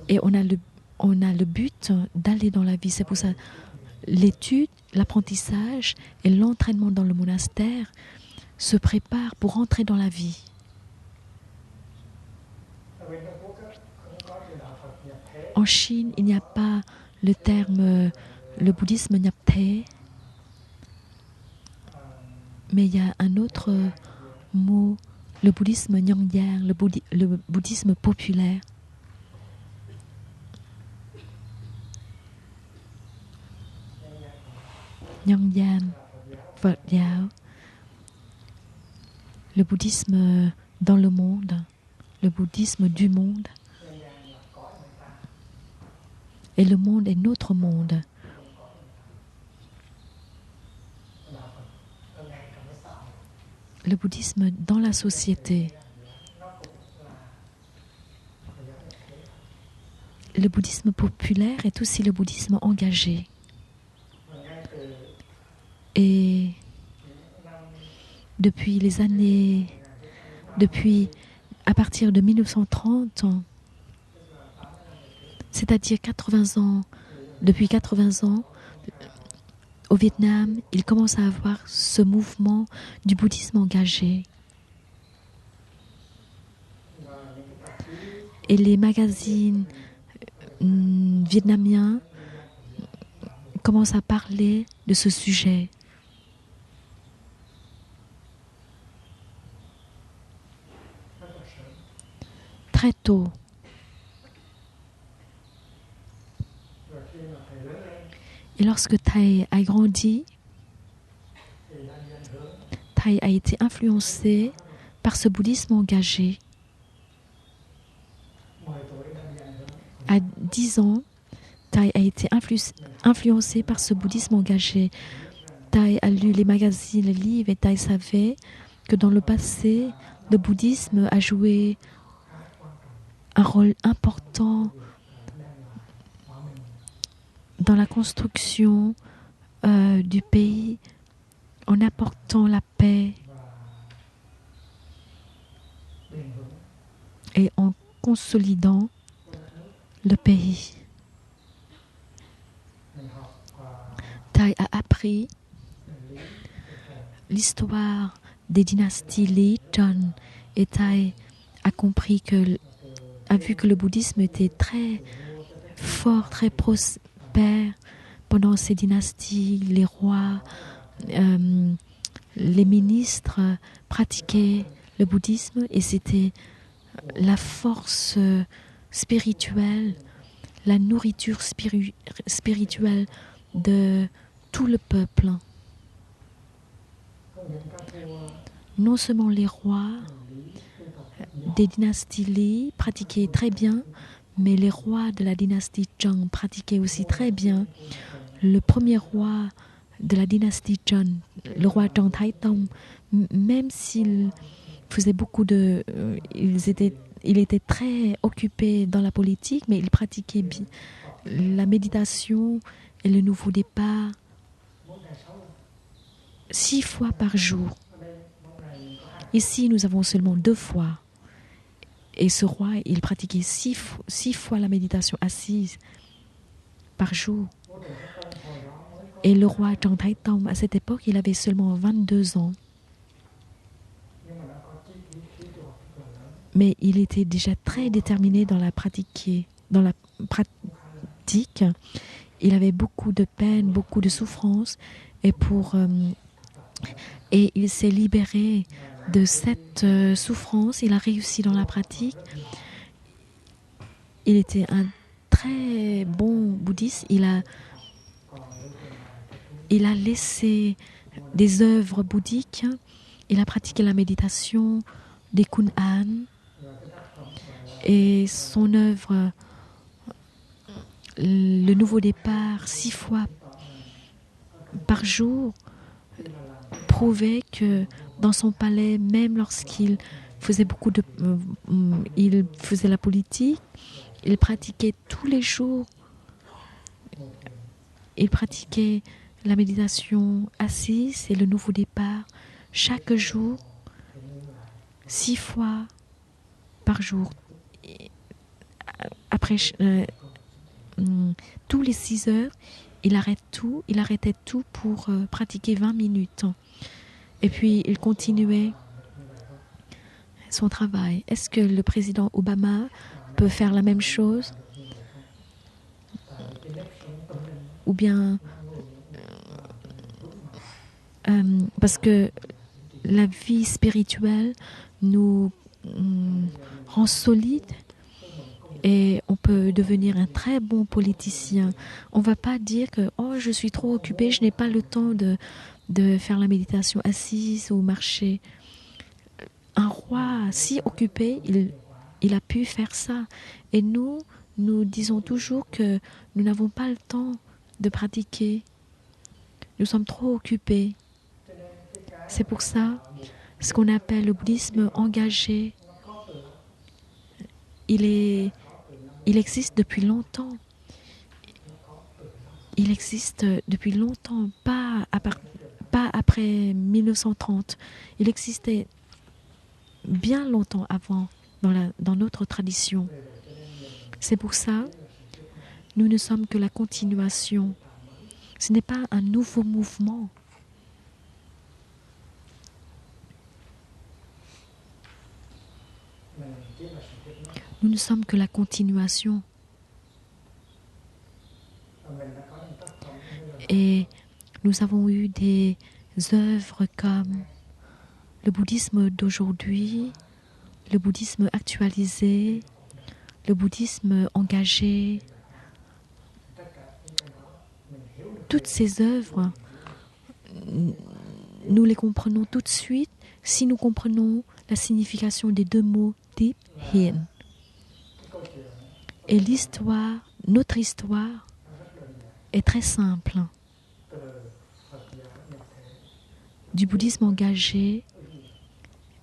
Et on a on a le but d'aller dans la vie. C'est pour ça l'étude, l'apprentissage et l'entraînement dans le monastère se préparent pour entrer dans la vie. En Chine, il n'y a pas le terme le bouddhisme Nyapte, mais il y a un autre mot, le bouddhisme Nyangyan, le bouddhisme populaire. Nyangyan, Phật giáo, le bouddhisme dans le monde, le bouddhisme du monde. Et le monde est notre monde. Le bouddhisme dans la société. Le bouddhisme populaire est aussi le bouddhisme engagé. Et à partir de 1930, c'est-à-dire 80 ans, depuis 80 ans, au Vietnam, il commence à avoir ce mouvement du bouddhisme engagé. Et les magazines vietnamiens commencent à parler de ce sujet. Très tôt. Et lorsque Thay a grandi, Thay a été influencé par ce bouddhisme engagé. À 10 ans, Thay a été influencé par ce bouddhisme engagé. Thay a lu les magazines, les livres, et Thay savait que dans le passé, le bouddhisme a joué un rôle important dans la construction du pays, en apportant la paix et en consolidant le pays. Thay a appris l'histoire des dynasties Lý, Trần, et Thay a vu que le bouddhisme était très fort, très prospère pendant ces dynasties. Les rois, les ministres pratiquaient le bouddhisme et c'était la force spirituelle, la nourriture spirituelle de tout le peuple. Non seulement les rois des dynasties Lý pratiquaient très bien, mais les rois de la dynastie Zheng pratiquaient aussi très bien. Le premier roi de la dynastie Zheng, le roi Zheng Thái Tông, même s'il faisait beaucoup de... il était très occupé dans la politique, mais il pratiquait la méditation et le nouveau départ 6 fois par jour. Ici, nous avons seulement 2 fois. Et ce roi, il pratiquait 6 fois la méditation assise par jour. Et le roi Zheng Thái Tông, à cette époque, il avait seulement 22 ans. Mais il était déjà très déterminé dans la pratique. Il avait beaucoup de peine, beaucoup de souffrance. Et il s'est libéré de cette souffrance. Il a réussi dans la pratique. Il était un très bon bouddhiste. Il a laissé des œuvres bouddhiques. Il a pratiqué la méditation des Kun-an. Et son œuvre, le nouveau départ, 6 fois par jour, prouvait que dans son palais, même lorsqu'il faisait il faisait la politique, il pratiquait tous les jours. Il pratiquait la méditation assise et le nouveau départ chaque jour, 6 fois par jour. Après tous les 6 heures, il arrêtait tout pour pratiquer 20 minutes. Et puis, il continuait son travail. Est-ce que le président Obama peut faire la même chose? Ou bien, parce que la vie spirituelle nous rend solides et on peut devenir un très bon politicien. On ne va pas dire que oh, je suis trop occupé, je n'ai pas le temps de faire la méditation assise ou marcher. Un roi si occupé, il a pu faire ça. Et nous disons toujours que nous n'avons pas le temps de pratiquer. Nous sommes trop occupés. C'est pour ça, ce qu'on appelle le bouddhisme engagé, il existe depuis longtemps. Il existe depuis longtemps, pas après 1930. Il existait bien longtemps avant dans notre tradition. C'est pour ça, nous ne sommes que la continuation. Ce n'est pas un nouveau mouvement. Nous ne sommes que la continuation. Et nous avons eu des œuvres comme le bouddhisme d'aujourd'hui, le bouddhisme actualisé, le bouddhisme engagé. Toutes ces œuvres, nous les comprenons tout de suite si nous comprenons la signification des deux mots Tip Hien. Et notre histoire est très simple. Du bouddhisme engagé,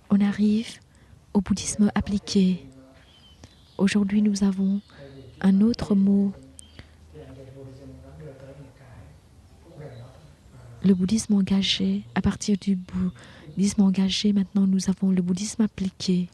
on arrive au bouddhisme appliqué. Aujourd'hui, nous avons un autre mot. Le bouddhisme engagé, à partir du bouddhisme engagé, maintenant nous avons le bouddhisme appliqué.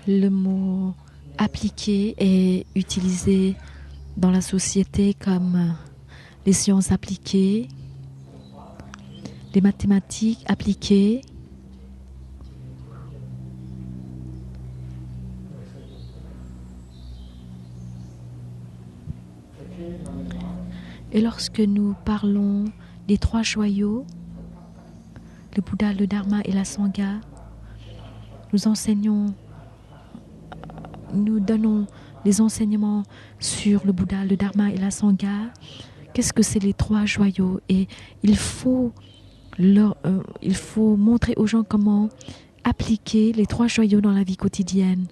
Le mot appliqué est utilisé dans la société comme les sciences appliquées, les mathématiques appliquées, et lorsque nous parlons des 3 joyaux, le Bouddha, le Dharma et la Sangha, nous donnons les enseignements sur le Bouddha, le Dharma et la Sangha. Qu'est-ce que c'est les 3 joyaux? Et il faut montrer aux gens comment appliquer les 3 joyaux dans la vie quotidienne.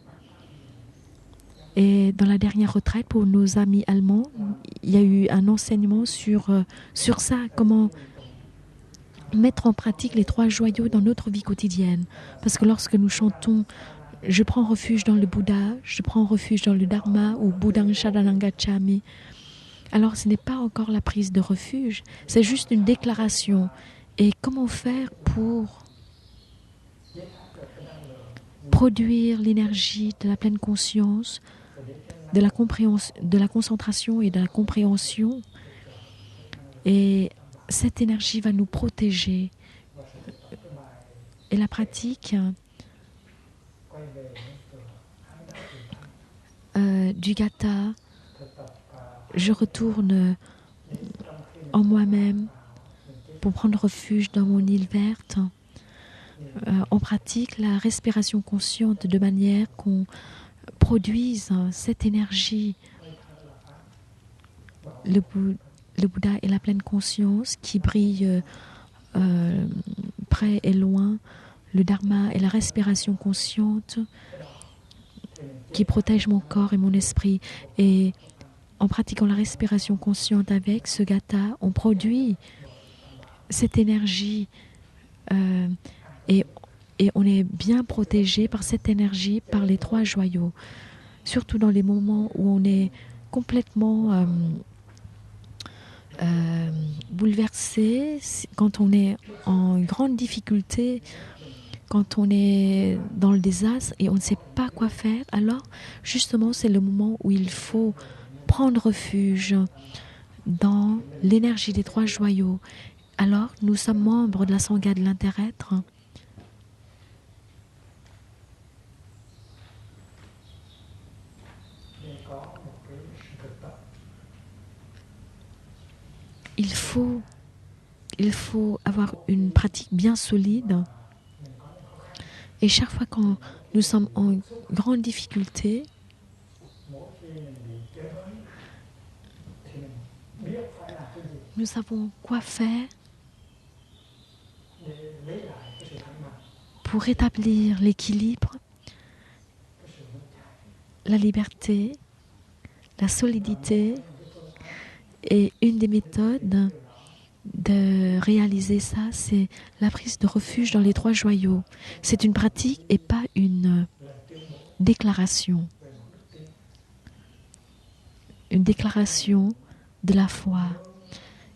Et dans la dernière retraite, pour nos amis allemands, il y a eu un enseignement sur ça, comment mettre en pratique les 3 joyaux dans notre vie quotidienne. Parce que lorsque nous chantons « Je prends refuge dans le Bouddha, je prends refuge dans le Dharma » ou « Buddhang Sharanang Gacchami », alors ce n'est pas encore la prise de refuge, c'est juste une déclaration. Et comment faire pour produire l'énergie de la pleine conscience, de la concentration et de la compréhension? Et cette énergie va nous protéger. Et la pratique du Gatha, je retourne en moi-même pour prendre refuge dans mon île verte. On pratique la respiration consciente de manière qu'on produise cette énergie. Le Bouddha est la pleine conscience qui brille près et loin. Le Dharma est la respiration consciente qui protège mon corps et mon esprit. Et en pratiquant la respiration consciente avec ce Gatha, on produit cette énergie et on est bien protégé par cette énergie, par les 3 joyaux. Surtout dans les moments où on est complètement bouleversé, quand on est en grande difficulté, quand on est dans le désastre et on ne sait pas quoi faire, alors justement c'est le moment où il faut prendre refuge dans l'énergie des 3 joyaux. Alors nous sommes membres de la Sangha de l'interêtre. Il faut avoir une pratique bien solide. Et chaque fois quand nous sommes en grande difficulté, nous savons quoi faire pour rétablir l'équilibre, la liberté, la solidité. Et une des méthodes de réaliser ça, c'est la prise de refuge dans les 3 joyaux. C'est une pratique et pas une déclaration. Une déclaration de la foi.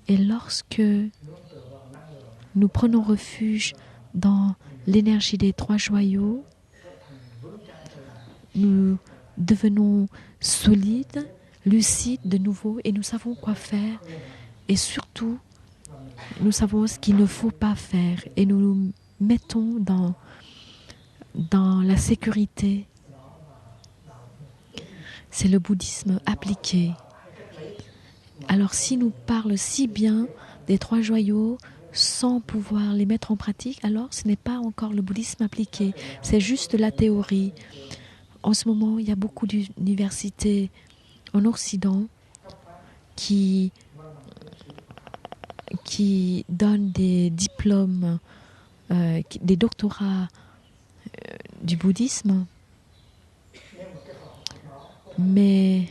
Et lorsque nous prenons refuge dans l'énergie des 3 joyaux, nous devenons solides, lucides de nouveau et nous savons quoi faire. Et surtout, nous savons ce qu'il ne faut pas faire et nous nous mettons dans la sécurité. C'est le bouddhisme appliqué. Alors si nous parlons si bien des 3 joyaux sans pouvoir les mettre en pratique, alors ce n'est pas encore le bouddhisme appliqué, c'est juste la théorie. En ce moment, il y a beaucoup d'universités en Occident qui donnent des diplômes, des doctorats du bouddhisme, mais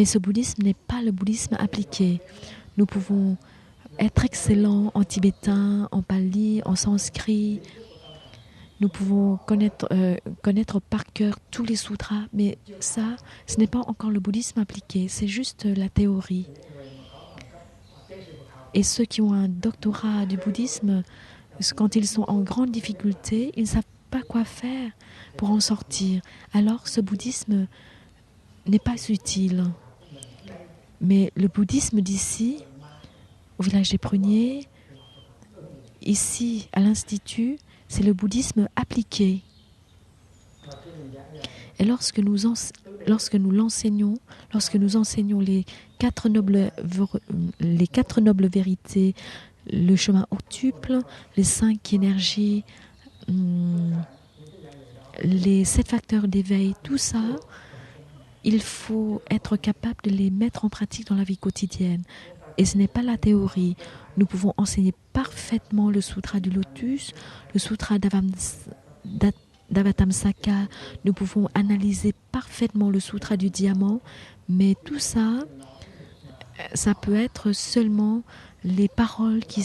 ce bouddhisme n'est pas le bouddhisme appliqué. Nous pouvons être excellents en tibétain, en pali, en sanskrit. Nous pouvons connaître par cœur tous les sutras, mais ça, ce n'est pas encore le bouddhisme appliqué, c'est juste la théorie. Et ceux qui ont un doctorat du bouddhisme, quand ils sont en grande difficulté, ils ne savent pas quoi faire pour en sortir. Alors ce bouddhisme n'est pas utile. Mais le bouddhisme d'ici, au village des Pruniers, ici à l'Institut, c'est le bouddhisme appliqué. Et lorsque nous enseignons les 4 nobles vérités, le chemin octuple, les 5 énergies, les 7 facteurs d'éveil, tout ça, il faut être capable de les mettre en pratique dans la vie quotidienne. Et ce n'est pas la théorie. Nous pouvons enseigner parfaitement le sutra du lotus, le sutra d'Avatamsaka. Nous pouvons analyser parfaitement le sutra du diamant. Mais tout ça, ça peut être seulement les paroles qui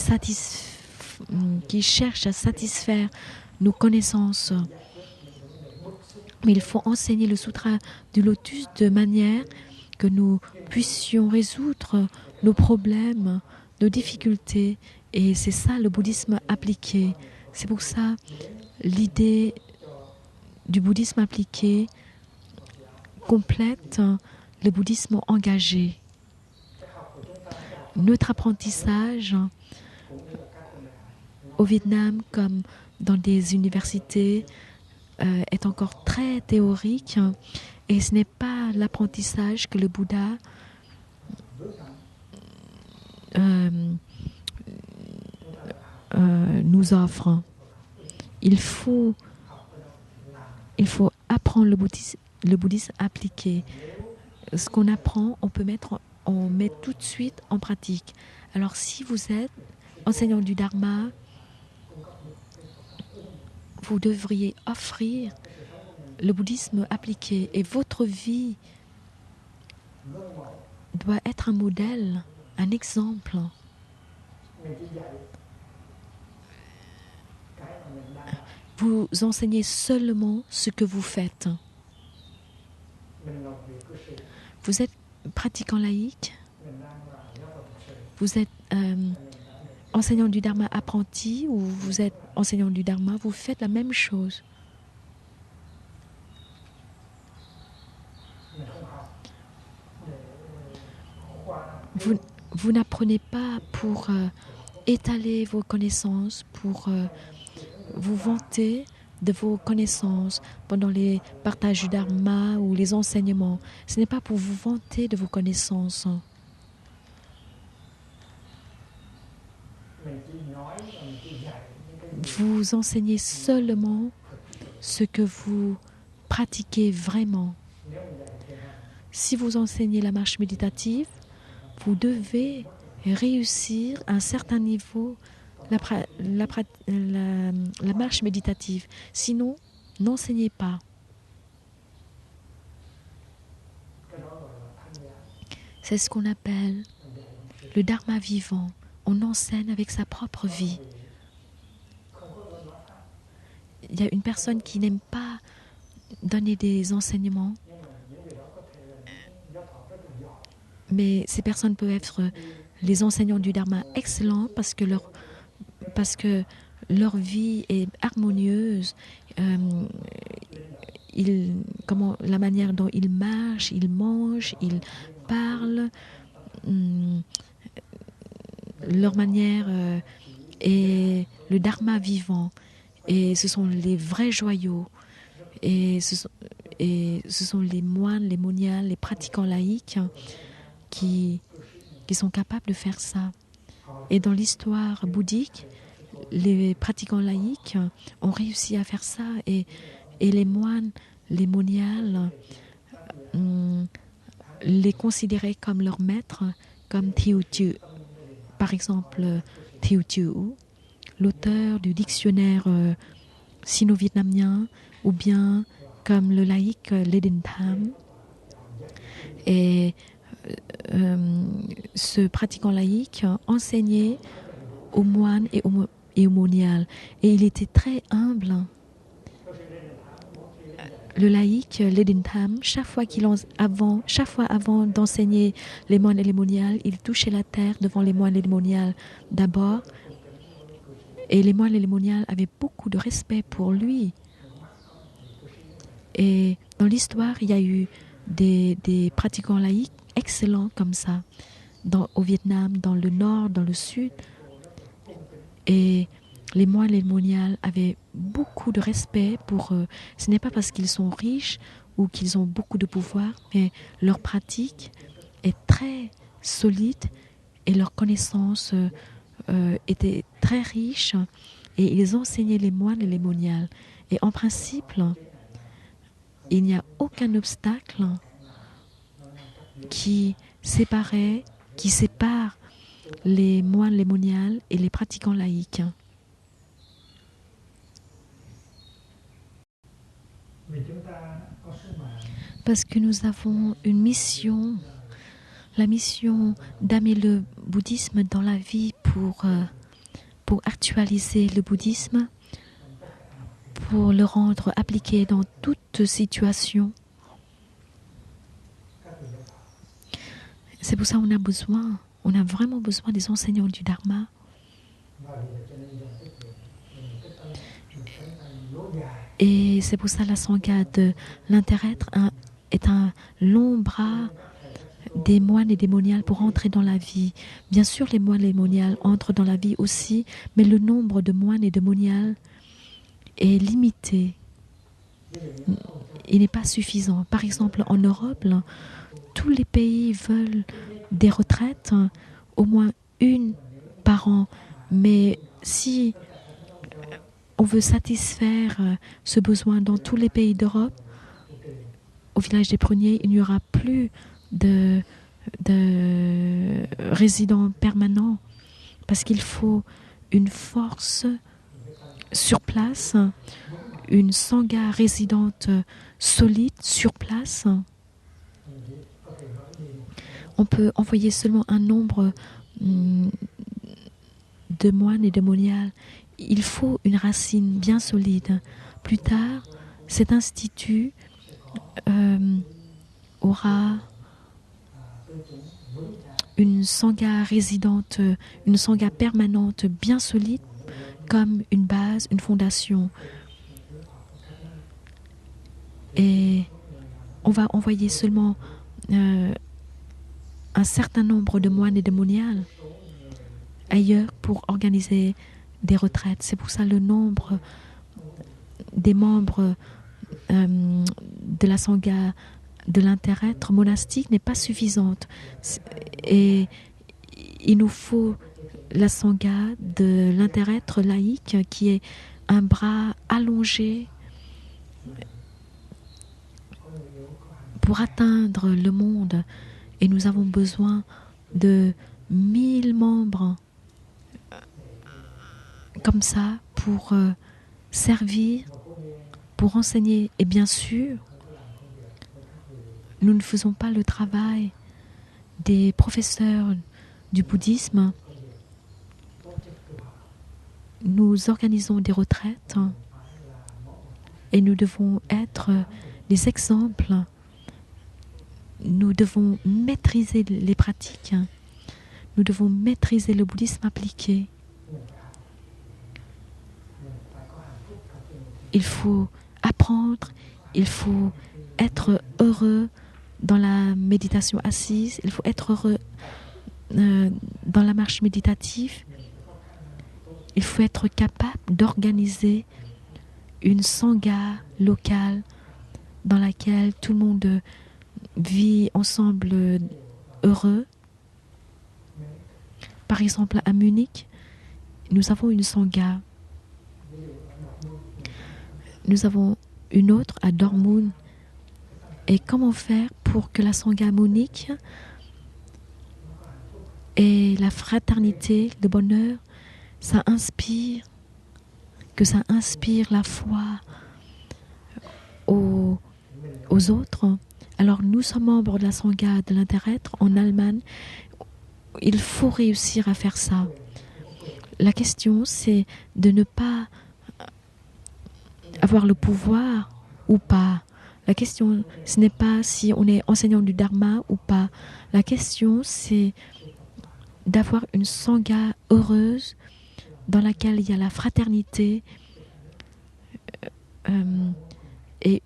cherchent à satisfaire nos connaissances. Mais il faut enseigner le sutra du lotus de manière que nous puissions résoudre nos problèmes, nos difficultés. Et c'est ça le bouddhisme appliqué. C'est pour ça l'idée du bouddhisme appliqué complète le bouddhisme engagé. Notre apprentissage au Vietnam comme dans des universités est encore très théorique et ce n'est pas l'apprentissage que le Bouddha nous offre. Il faut apprendre le bouddhisme appliqué. Ce qu'on apprend, on met tout de suite en pratique. Alors si vous êtes enseignant du Dharma, vous devriez offrir le bouddhisme appliqué et votre vie doit être un modèle, un exemple. vous enseignez seulement ce que vous faites. Vous êtes pratiquant laïque, vous êtes enseignant du Dharma apprenti ou vous êtes enseignant du Dharma, vous faites la même chose. Vous n'apprenez pas pour étaler vos connaissances, pour vous vanter de vos connaissances pendant les partages du Dharma ou les enseignements. Ce n'est pas pour vous vanter de vos connaissances. Vous enseignez seulement ce que vous pratiquez vraiment. Si vous enseignez la marche méditative, vous devez réussir à un certain niveau la marche méditative. Sinon, n'enseignez pas. C'est ce qu'on appelle le Dharma vivant. On enseigne avec sa propre vie. Il y a une personne qui n'aime pas donner des enseignements, mais ces personnes peuvent être les enseignants du Dharma excellents parce que leur vie est harmonieuse. La manière dont ils marchent, ils mangent, ils parlent, leur manière est le Dharma vivant. Et ce sont les vrais joyaux. Et ce sont les moines, les moniales, les pratiquants laïcs qui sont capables de faire ça. Et dans l'histoire bouddhique, les pratiquants laïcs ont réussi à faire ça. Et les moines, les moniales, les considéraient comme leurs maîtres, comme Teochew. Par exemple, Teochew, l'auteur du dictionnaire sino-vietnamien, ou bien comme le laïc Le Tham. Et ce pratiquant laïque enseignait aux moines et aux moniales. Et il était très humble. Le laïc Le Tham, chaque fois avant d'enseigner les moines et les moniales, il touchait la terre devant les moines et les moniales d'abord. Et les moines et les moniales avaient beaucoup de respect pour lui. Et dans l'histoire, il y a eu des pratiquants laïcs excellents comme ça, au Vietnam, dans le nord, dans le sud. Et les moines et les moniales avaient beaucoup de respect pour eux. Ce n'est pas parce qu'ils sont riches ou qu'ils ont beaucoup de pouvoir, mais leur pratique est très solide et leur connaissance était très riche, et ils enseignaient les moines et les moniales. Et en principe, il n'y a aucun obstacle qui sépare les moines, les moniales et les pratiquants laïcs. Parce que nous avons une mission, la mission d'amener le bouddhisme dans la vie pour actualiser le bouddhisme, pour le rendre appliqué dans toute situation. C'est pour ça qu'on a vraiment besoin des enseignants du Dharma. Et c'est pour ça la Sangha de l'inter-être est un long bras des moines et des moniales pour entrer dans la vie. Bien sûr, les moines et les moniales entrent dans la vie aussi, mais le nombre de moines et de moniales est limité. Il n'est pas suffisant. Par exemple, en Europe, tous les pays veulent des retraites, au moins une par an. Mais si on veut satisfaire ce besoin dans tous les pays d'Europe, au village des Pruniers, il n'y aura plus de résidents permanents, parce qu'il faut une force sur place, une sangha résidente solide sur place. On peut envoyer seulement un nombre de moines et de moniales. il faut une racine bien solide. Plus tard, cet institut aura une sangha résidente, une sangha permanente bien solide comme une base, une fondation. Et on va envoyer seulement un certain nombre de moines et de moniales ailleurs pour organiser des retraites. C'est pour ça le nombre des membres de la sangha de l'inter-être monastique n'est pas suffisante. Et il nous faut la sangha de l'inter-être laïque qui est un bras allongé pour atteindre le monde. Et nous avons besoin de 1000 membres comme ça pour servir, pour enseigner. Et bien sûr, nous ne faisons pas le travail des professeurs du bouddhisme. Nous organisons des retraites et nous devons être des exemples. Nous devons maîtriser les pratiques. Nous devons maîtriser le bouddhisme appliqué. Il faut apprendre, il faut être heureux dans la méditation assise, il faut être heureux dans la marche méditative. Il faut être capable d'organiser une sangha locale dans laquelle tout le monde vit ensemble heureux. Par exemple, à Munich, nous avons une sangha. Nous avons une autre à Dortmund. Et comment faire pour que la sangha à Munich et la fraternité, le bonheur, ça inspire, que ça inspire la foi aux autres. Alors nous sommes membres de la sangha de l'inter-être en Allemagne. Il faut réussir à faire ça. La question, c'est de ne pas avoir le pouvoir ou pas. La question, ce n'est pas si on est enseignant du Dharma ou pas. La question, c'est d'avoir une sangha heureuse dans laquelle il y a la fraternité et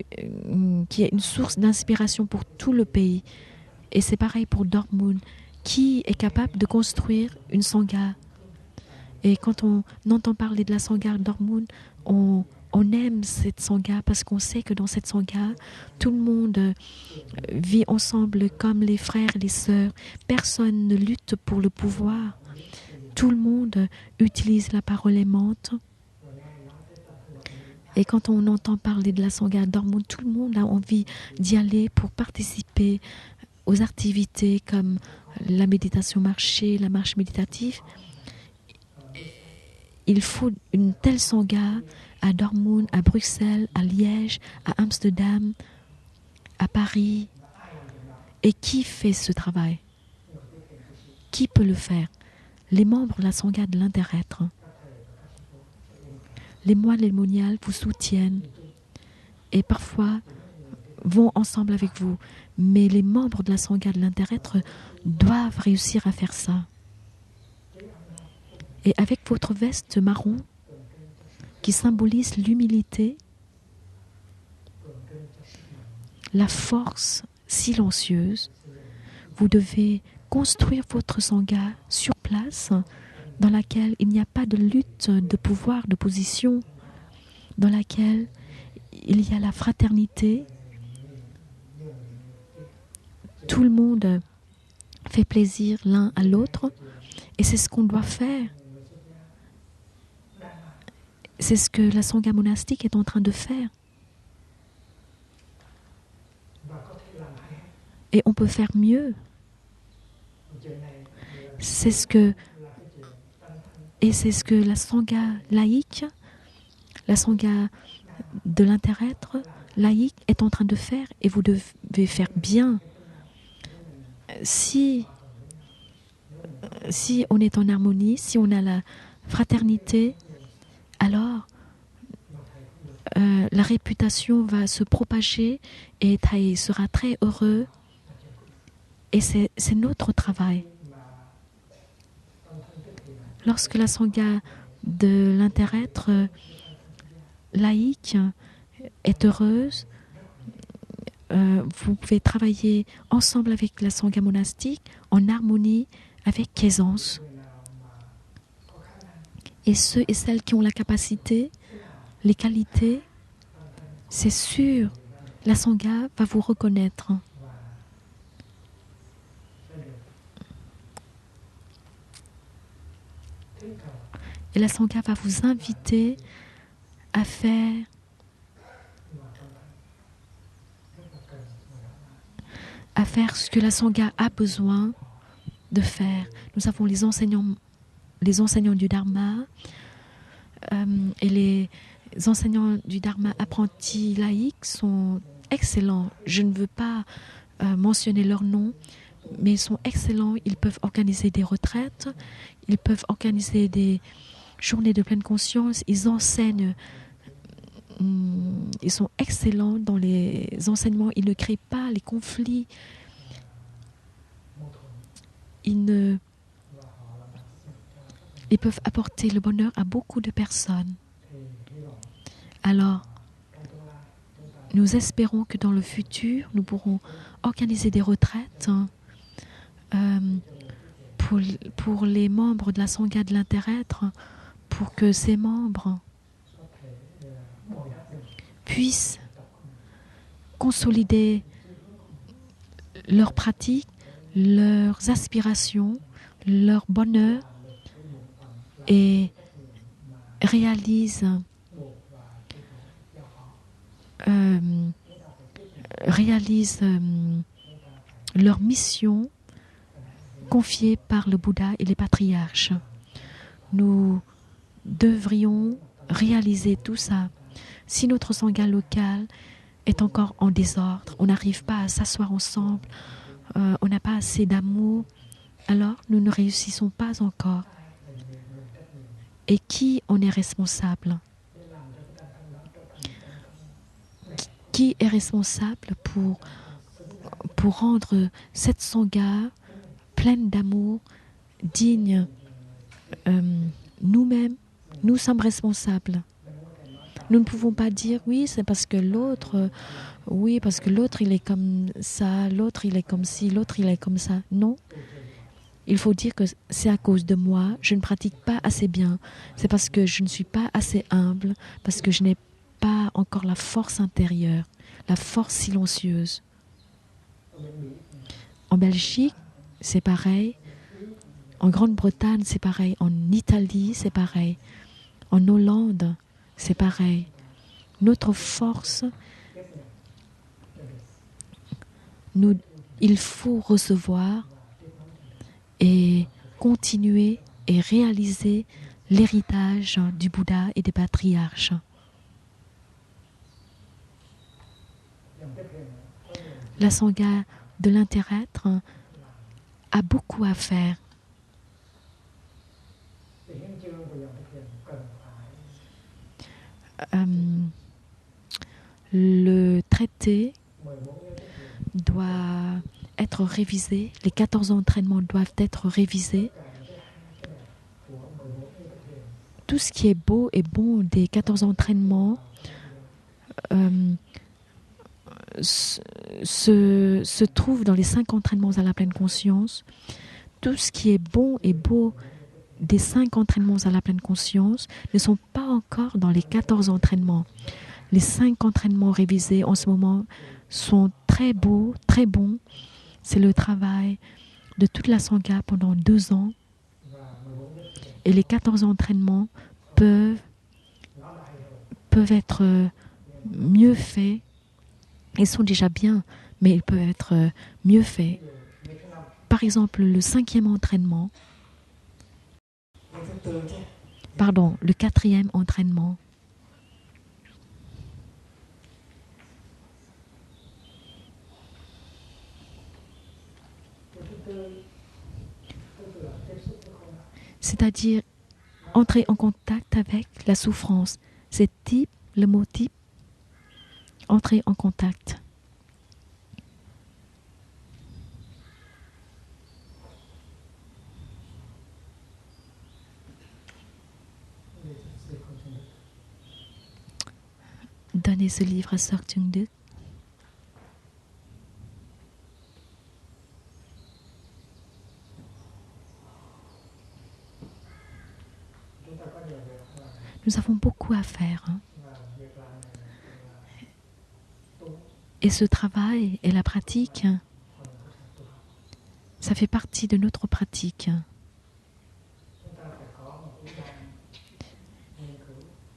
qui est une source d'inspiration pour tout le pays. Et c'est pareil pour Dortmund. Qui est capable de construire une sangha? Et quand on entend parler de la sangha de Dortmund, on aime cette sangha parce qu'on sait que dans cette sangha, tout le monde vit ensemble comme les frères et les sœurs. Personne ne lutte pour le pouvoir. Tout le monde utilise la parole aimante. Et quand on entend parler de la sangha de Dortmund, tout le monde a envie d'y aller pour participer aux activités comme la méditation marchée, la marche méditative. Il faut une telle sangha à Dortmund, à Bruxelles, à Liège, à Amsterdam, à Paris. Et qui fait ce travail? Qui peut le faire? Les membres de la sangha de l'inter-être. Les moines et les moniales vous soutiennent et parfois vont ensemble avec vous. Mais les membres de la sangha de l'inter-être doivent réussir à faire ça. Et avec votre veste marron qui symbolise l'humilité, la force silencieuse, vous devez construire votre sangha sur place dans laquelle il n'y a pas de lutte de pouvoir, de position, dans laquelle il y a la fraternité. Tout le monde fait plaisir l'un à l'autre et c'est ce qu'on doit faire. C'est ce que la sangha monastique est en train de faire. Et on peut faire mieux. C'est ce que la sangha laïque, la sangha de l'inter-être laïque est en train de faire et vous devez faire bien. Si on est en harmonie, si on a la fraternité la réputation va se propager et Thaï sera très heureux. Et c'est notre travail. Lorsque la Sangha de l'inter-être laïque est heureuse, vous pouvez travailler ensemble avec la Sangha monastique en harmonie avec aisance. Et ceux et celles qui ont la capacité, les qualités, c'est sûr, la Sangha va vous reconnaître. Et la Sangha va vous inviter à faire ce que la Sangha a besoin de faire. Nous avons les enseignants du Dharma et les enseignants du Dharma apprentis laïcs sont excellents. Je ne veux pas mentionner leur nom, mais ils sont excellents. Ils peuvent organiser des retraites, ils peuvent organiser des journées de pleine conscience. Ils enseignent, ils sont excellents dans les enseignements. Ils ne créent pas les conflits. Ils peuvent apporter le bonheur à beaucoup de personnes. Alors, nous espérons que dans le futur, nous pourrons organiser des retraites pour les membres de la Sangha de l'inter-être, pour que ces membres puissent consolider leurs pratiques, leurs aspirations, leur bonheur et réalisent leur mission confiée par le Bouddha et les patriarches. Nous devrions réaliser tout ça. Si notre Sangha locale est encore en désordre, on n'arrive pas à s'asseoir ensemble, on n'a pas assez d'amour, alors nous ne réussissons pas encore. Et qui en est responsable? Qui est responsable pour rendre cette Sangha pleine d'amour, digne? Nous-mêmes, nous sommes responsables. Nous ne pouvons pas dire oui, c'est parce que l'autre, il est comme ça, l'autre il est comme ci, l'autre il est comme ça. Non. Il faut dire que c'est à cause de moi, je ne pratique pas assez bien. C'est parce que je ne suis pas assez humble, parce que je n'ai pas encore la force intérieure, la force silencieuse. En Belgique, c'est pareil. En Grande-Bretagne, c'est pareil. En Italie, c'est pareil. En Hollande, c'est pareil. Notre force, il faut recevoir et continuer et réaliser l'héritage du Bouddha et des patriarches. La Sangha de l'inter-être a beaucoup à faire. Le traité doit être révisé, les 14 entraînements doivent être révisés. Tout ce qui est beau et bon des 14 entraînements se trouve dans les 5 entraînements à la pleine conscience. Tout ce qui est bon et beau des 5 entraînements à la pleine conscience ne sont pas encore dans les 14 entraînements. Les 5 entraînements révisés en ce moment sont très beaux, très bons. C'est le travail de toute la Sangha pendant 2 ans. Et les 14 entraînements peuvent être mieux faits. Ils sont déjà bien, mais ils peuvent être mieux faits. Par exemple, le 5e entraînement, le 4e entraînement. C'est-à-dire entrer en contact avec la souffrance. C'est type, le mot type, Entrez en contact. Donnez ce livre à Sœur Chung Duc. Nous avons beaucoup à faire. Et ce travail et la pratique, ça fait partie de notre pratique.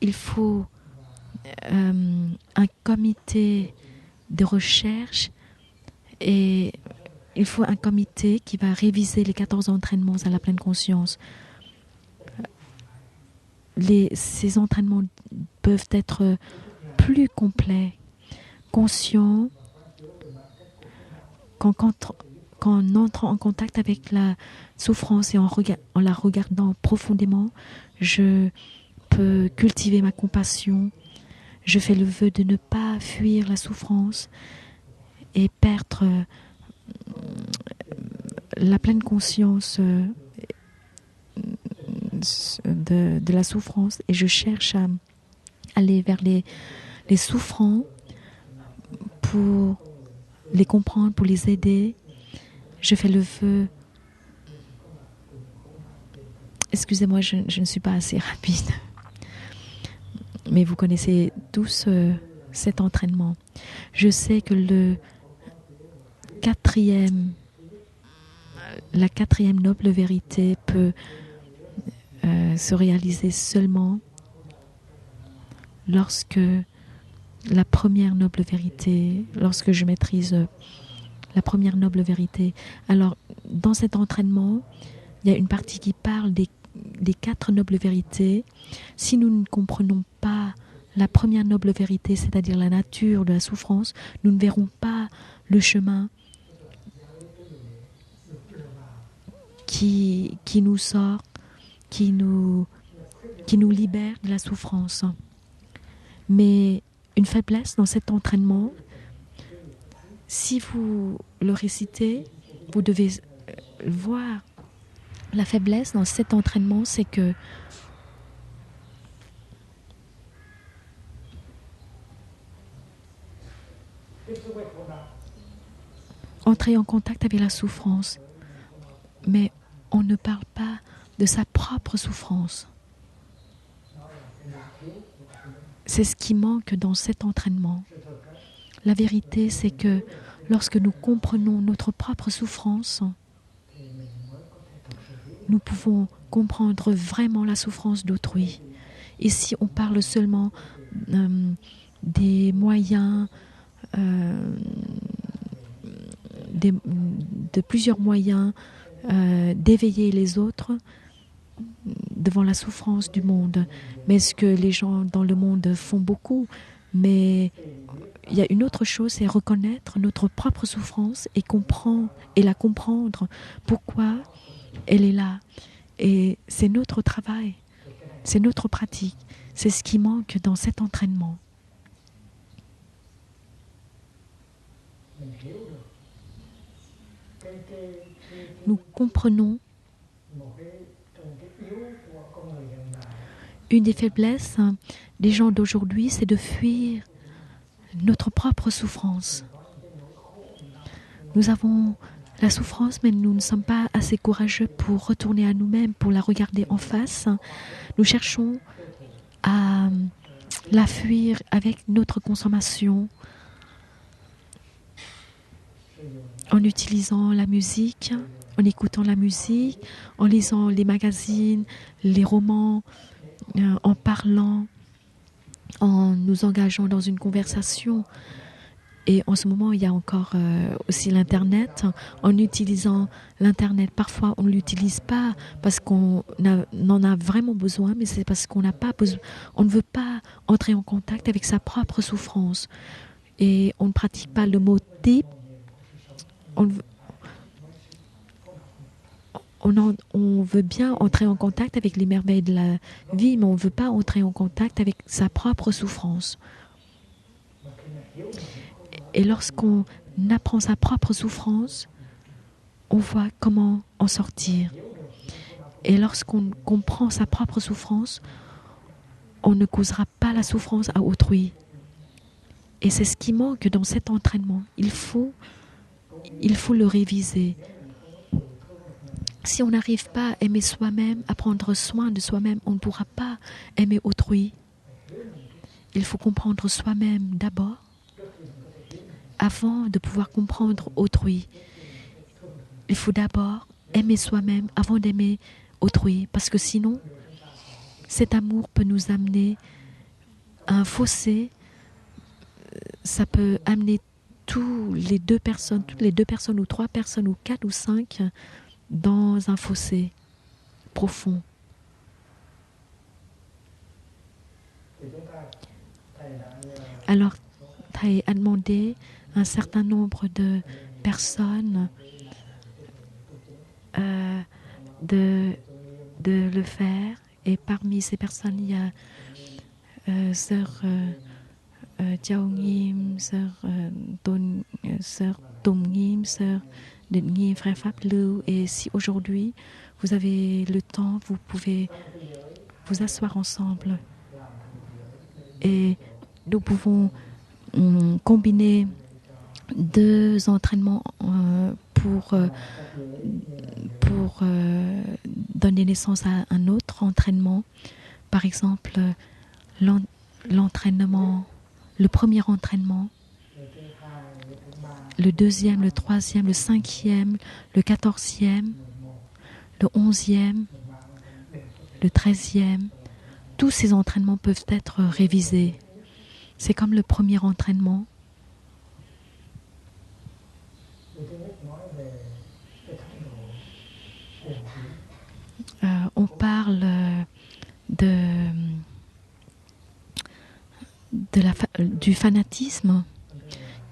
Il faut un comité de recherche et il faut un comité qui va réviser les 14 entraînements à la pleine conscience. Ces entraînements peuvent être plus complets, conscients, quand on entre en contact avec la souffrance et en la regardant profondément, je peux cultiver ma compassion. Je fais le vœu de ne pas fuir la souffrance et perdre la pleine conscience de la souffrance. Et je cherche à aller vers les souffrants pour les comprendre, pour les aider. Je fais le vœu. Excusez-moi, je ne suis pas assez rapide. Mais vous connaissez tous cet entraînement. Je sais que la quatrième noble vérité peut se réaliser seulement lorsque la première noble vérité, lorsque je maîtrise la première noble vérité. Alors, dans cet entraînement, il y a une partie qui parle des 4 nobles vérités. Si nous ne comprenons pas la première noble vérité, c'est-à-dire la nature de la souffrance, nous ne verrons pas le chemin qui nous sort, qui nous libère de la souffrance. Mais une faiblesse dans cet entraînement, si vous le récitez, vous devez voir la faiblesse dans cet entraînement, c'est que entrer en contact avec la souffrance, mais on ne parle pas de sa propre souffrance. C'est ce qui manque dans cet entraînement. La vérité, c'est que lorsque nous comprenons notre propre souffrance, nous pouvons comprendre vraiment la souffrance d'autrui. Ici, on parle seulement des moyens, de plusieurs moyens d'éveiller les autres devant la souffrance du monde. Mais ce que les gens dans le monde font beaucoup, mais il y a une autre chose, c'est reconnaître notre propre souffrance et la comprendre, pourquoi elle est là. Et c'est notre travail, c'est notre pratique, c'est ce qui manque dans cet entraînement. Nous comprenons une des faiblesses des gens d'aujourd'hui, c'est de fuir notre propre souffrance. Nous avons la souffrance, mais nous ne sommes pas assez courageux pour retourner à nous-mêmes, pour la regarder en face. Nous cherchons à la fuir avec notre consommation, en utilisant la musique, en écoutant la musique, en lisant les magazines, les romans, en parlant, en nous engageant dans une conversation. Et en ce moment, il y a encore aussi l'Internet. En utilisant l'Internet, parfois on ne l'utilise pas parce qu'on en a vraiment besoin, mais c'est parce qu'on n'a pas besoin. On ne veut pas entrer en contact avec sa propre souffrance. Et on ne pratique pas le mot type. On veut bien entrer en contact avec les merveilles de la vie, mais on ne veut pas entrer en contact avec sa propre souffrance. Et lorsqu'on apprend sa propre souffrance, on voit comment en sortir. Et lorsqu'on comprend sa propre souffrance, on ne causera pas la souffrance à autrui. Et c'est ce qui manque dans cet entraînement. Il faut le réviser. Si on n'arrive pas à aimer soi-même, à prendre soin de soi-même, on ne pourra pas aimer autrui. Il faut comprendre soi-même d'abord, avant de pouvoir comprendre autrui. Il faut d'abord aimer soi-même avant d'aimer autrui, parce que sinon, cet amour peut nous amener à un fossé. Ça peut amener toutes les deux personnes ou 3 personnes ou 4 ou 5 dans un fossé profond. Alors, Thầy a demandé à un certain nombre de personnes de le faire. Et parmi ces personnes, il y a Sœur Chao Nghiêm, Sœur Tùng Nghiêm, Sœur Định Nghiêm, Frère Pháp Lưu. Et si aujourd'hui vous avez le temps, vous pouvez vous asseoir ensemble. Et nous pouvons combiner 2 entraînements pour donner naissance à un autre entraînement. Par exemple, l'entraînement, le premier entraînement, le 2e, le 3e, le 5e, le 14e, le 11e, le 13e. Tous ces entraînements peuvent être révisés. C'est comme le premier entraînement. On parle du fanatisme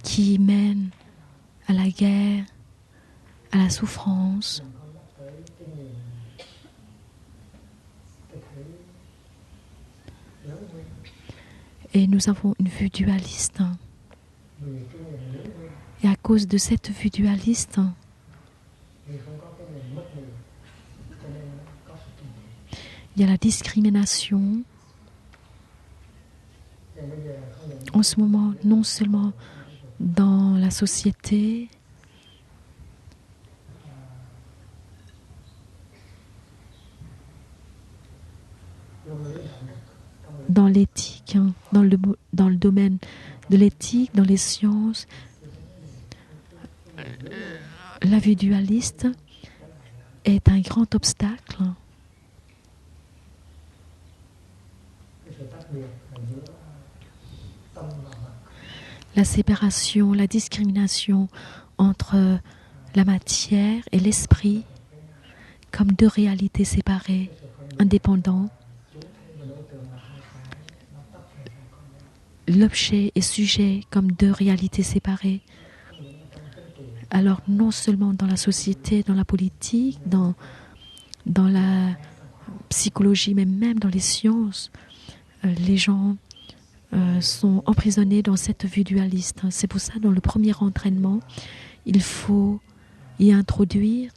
qui mène à la guerre, à la souffrance. Et nous avons une vue dualiste. Et à cause de cette vue dualiste, il y a la discrimination. En ce moment, non seulement dans la société, dans l'éthique, dans le domaine de l'éthique, dans les sciences, la vue dualiste est un grand obstacle. La séparation, la discrimination entre la matière et l'esprit comme 2 réalités séparées, indépendantes. L'objet et sujet comme 2 réalités séparées. Alors non seulement dans la société, dans la politique, dans la psychologie, mais même dans les sciences, les gens sont emprisonnés dans cette vue dualiste. C'est pour ça, dans le premier entraînement, il faut y introduire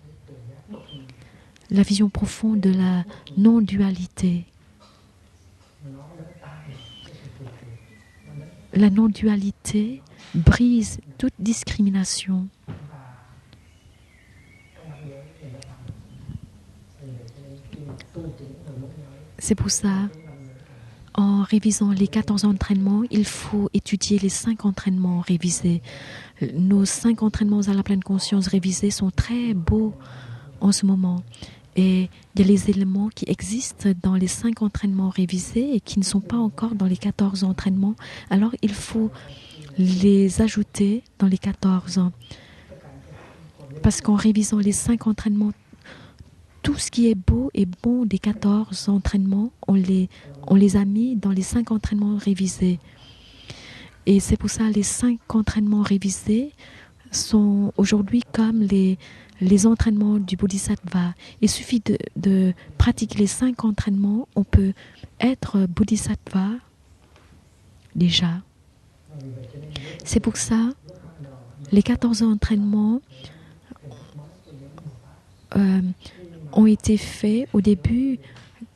la vision profonde de la non-dualité. La non-dualité brise toute discrimination. C'est pour ça, en révisant les 14 entraînements, il faut étudier les 5 entraînements révisés. Nos 5 entraînements à la pleine conscience révisés sont très beaux en ce moment. Et il y a les éléments qui existent dans les 5 entraînements révisés et qui ne sont pas encore dans les 14 entraînements. Alors il faut les ajouter dans les 14. Parce qu'en révisant les 5 entraînements, tout ce qui est beau et bon des 14 entraînements, on les a mis dans les 5 entraînements révisés. Et c'est pour ça que les 5 entraînements révisés sont aujourd'hui comme les entraînements du Bodhisattva. Il suffit de pratiquer les 5 entraînements, on peut être Bodhisattva déjà. C'est pour ça, les 14 entraînements ont été faits au début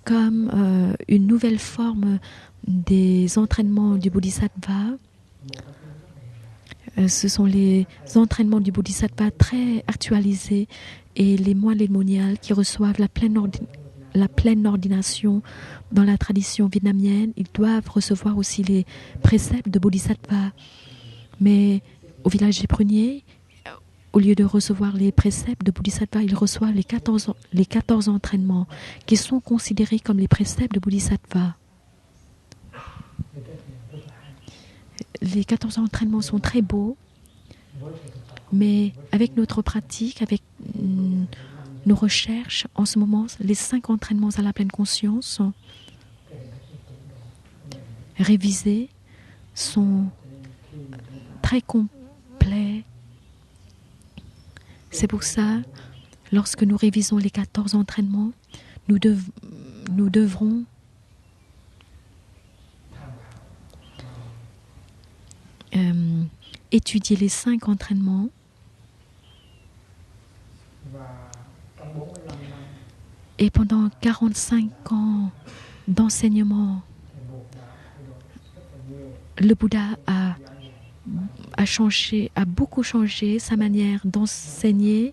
comme une nouvelle forme des entraînements du Bodhisattva. Ce sont les entraînements du Bodhisattva très actualisés et les moines lémoniales qui reçoivent la pleine ordination dans la tradition vietnamienne, ils doivent recevoir aussi les préceptes de Bodhisattva. Mais au village des pruniers, au lieu de recevoir les préceptes de Bodhisattva, ils reçoivent les 14 entraînements qui sont considérés comme les préceptes de Bodhisattva. Les 14 entraînements sont très beaux, mais avec notre pratique, avec nos recherches, en ce moment, les 5 entraînements à la pleine conscience sont révisés, sont très complets. C'est pour ça, lorsque nous révisons les 14 entraînements, nous devrons étudier les 5 entraînements et pendant 45 ans d'enseignement, le Bouddha a beaucoup changé sa manière d'enseigner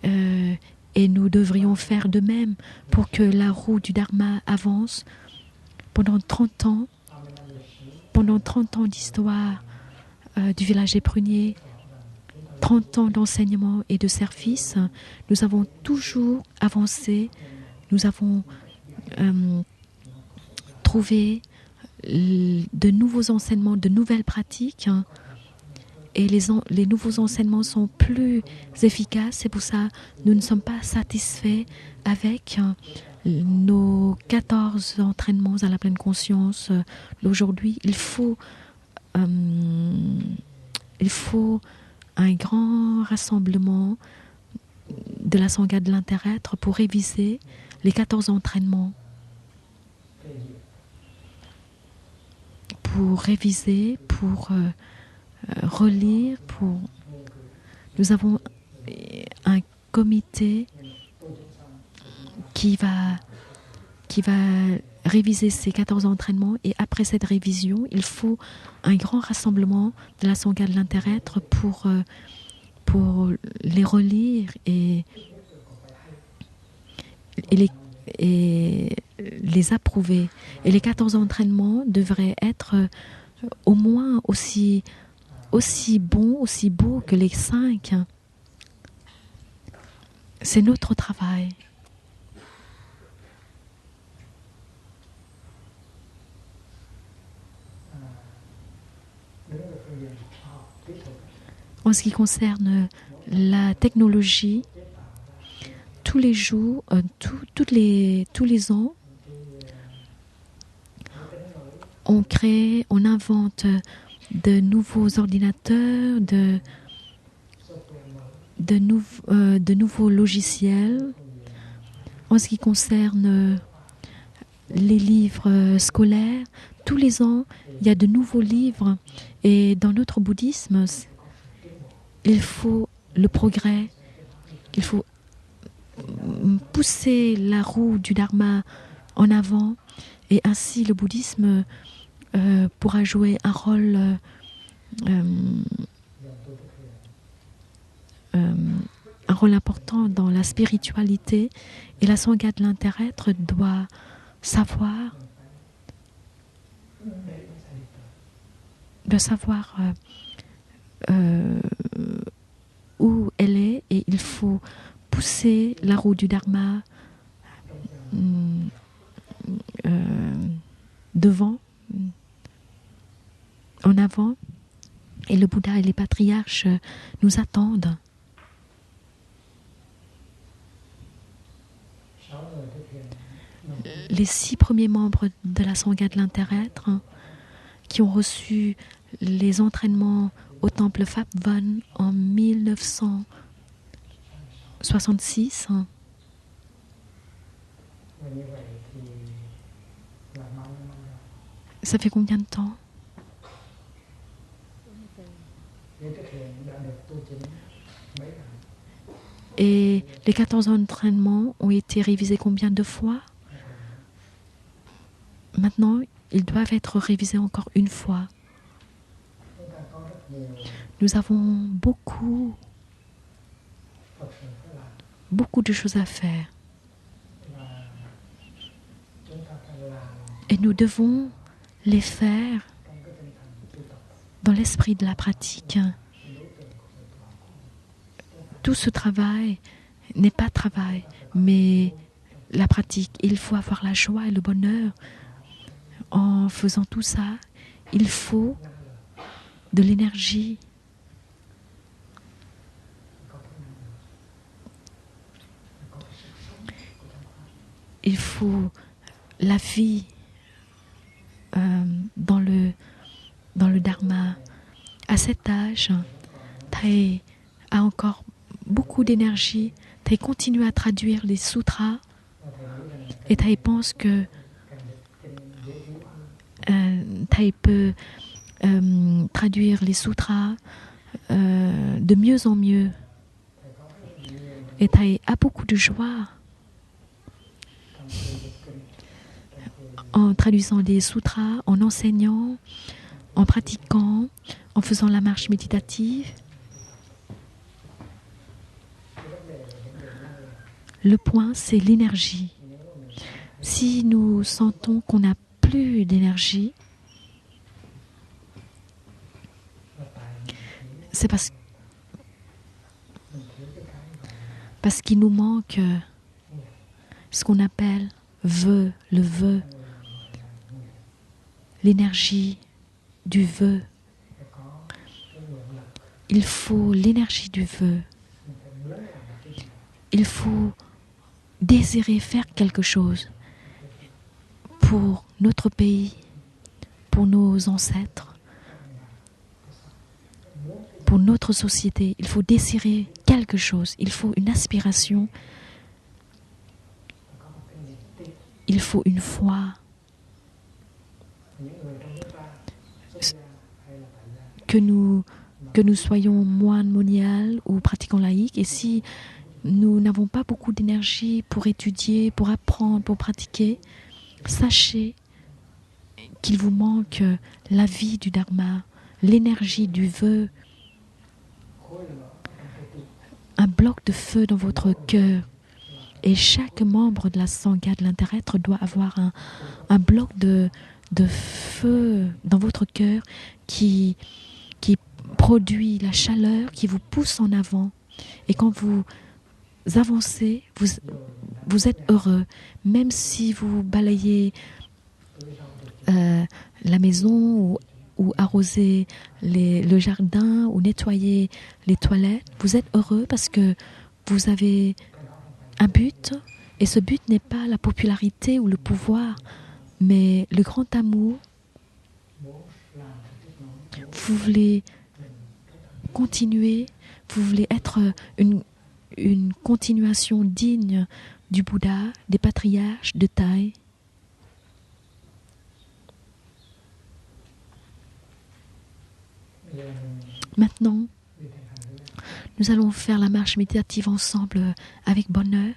et nous devrions faire de même pour que la roue du Dharma avance. Pendant 30 ans d'histoire du village des pruniers, 30 ans d'enseignement et de service, nous avons toujours avancé, nous avons trouvé de nouveaux enseignements, de nouvelles pratiques, et les nouveaux enseignements sont plus efficaces. C'est pour ça que nous ne sommes pas satisfaits avec nos 14 entraînements à la pleine conscience d'aujourd'hui. Il faut un grand rassemblement de la Sangha de l'Inter-Être pour réviser les 14 entraînements. Pour réviser, pour relire, nous avons un comité qui va réviser ces 14 entraînements, et après cette révision, il faut un grand rassemblement de la Sangha de l'Inter-Être pour les relire et les approuver. Et les 14 entraînements devraient être au moins aussi bons, aussi beaux que les 5. C'est notre travail. En ce qui concerne la technologie, tous les jours, tous les ans, on invente de nouveaux ordinateurs, de nouveaux logiciels. En ce qui concerne les livres scolaires, tous les ans, il y a de nouveaux livres. Et dans notre bouddhisme, il faut le progrès, il faut pousser la roue du Dharma en avant, et ainsi le bouddhisme pourra jouer un rôle important dans la spiritualité. Et la Sangha de l'Inter-Être doit savoir où elle est, et il faut pousser la roue du Dharma devant, en avant, et le Bouddha et les patriarches nous attendent. Les 6 premiers membres de la Sangha de l'Inter-Être qui ont reçu les entraînements au temple Phap Von en 1966. Ça fait combien de temps? Et les 14 entraînements ont été révisés combien de fois? Maintenant, ils doivent être révisés encore une fois. Nous avons beaucoup de choses à faire. Et nous devons les faire dans l'esprit de la pratique. Tout ce travail n'est pas travail, mais la pratique. Il faut avoir la joie et le bonheur. En faisant tout ça, il faut de l'énergie. Il faut la vie dans le Dharma. À cet âge, Thầy a encore beaucoup d'énergie. Thầy continue à traduire les sutras et Thầy pense que Thầy peut traduire les sutras de mieux en mieux. Et Thầy a beaucoup de joie en traduisant les sutras, en enseignant, en pratiquant, en faisant la marche méditative. Le point, c'est l'énergie. Si nous sentons qu'on n'a plus d'énergie, c'est parce qu'il nous manque ce qu'on appelle le vœu, l'énergie du vœu. Il faut l'énergie du vœu. Il faut désirer faire quelque chose pour notre pays, pour nos ancêtres, pour notre société. Il faut désirer quelque chose. Il faut une aspiration. Il faut une foi. Que nous soyons moines moniales ou pratiquants laïcs, et si nous n'avons pas beaucoup d'énergie pour étudier, pour apprendre, pour pratiquer, sachez qu'il vous manque la vie du Dharma, l'énergie du vœu, un bloc de feu dans votre cœur. Et chaque membre de la Sangha de l'Interêtre doit avoir un bloc de feu dans votre cœur qui produit la chaleur, qui vous pousse en avant. Et quand vous avancez, vous êtes heureux. Même si vous balayez la maison ou arrosez le jardin ou nettoyez les toilettes, vous êtes heureux parce que vous avez un but. Et ce but n'est pas la popularité ou le pouvoir, mais le grand amour. Vous voulez continuer, vous voulez être une continuation digne du Bouddha, des patriarches de Thaï. Maintenant, nous allons faire la marche méditative ensemble avec bonheur.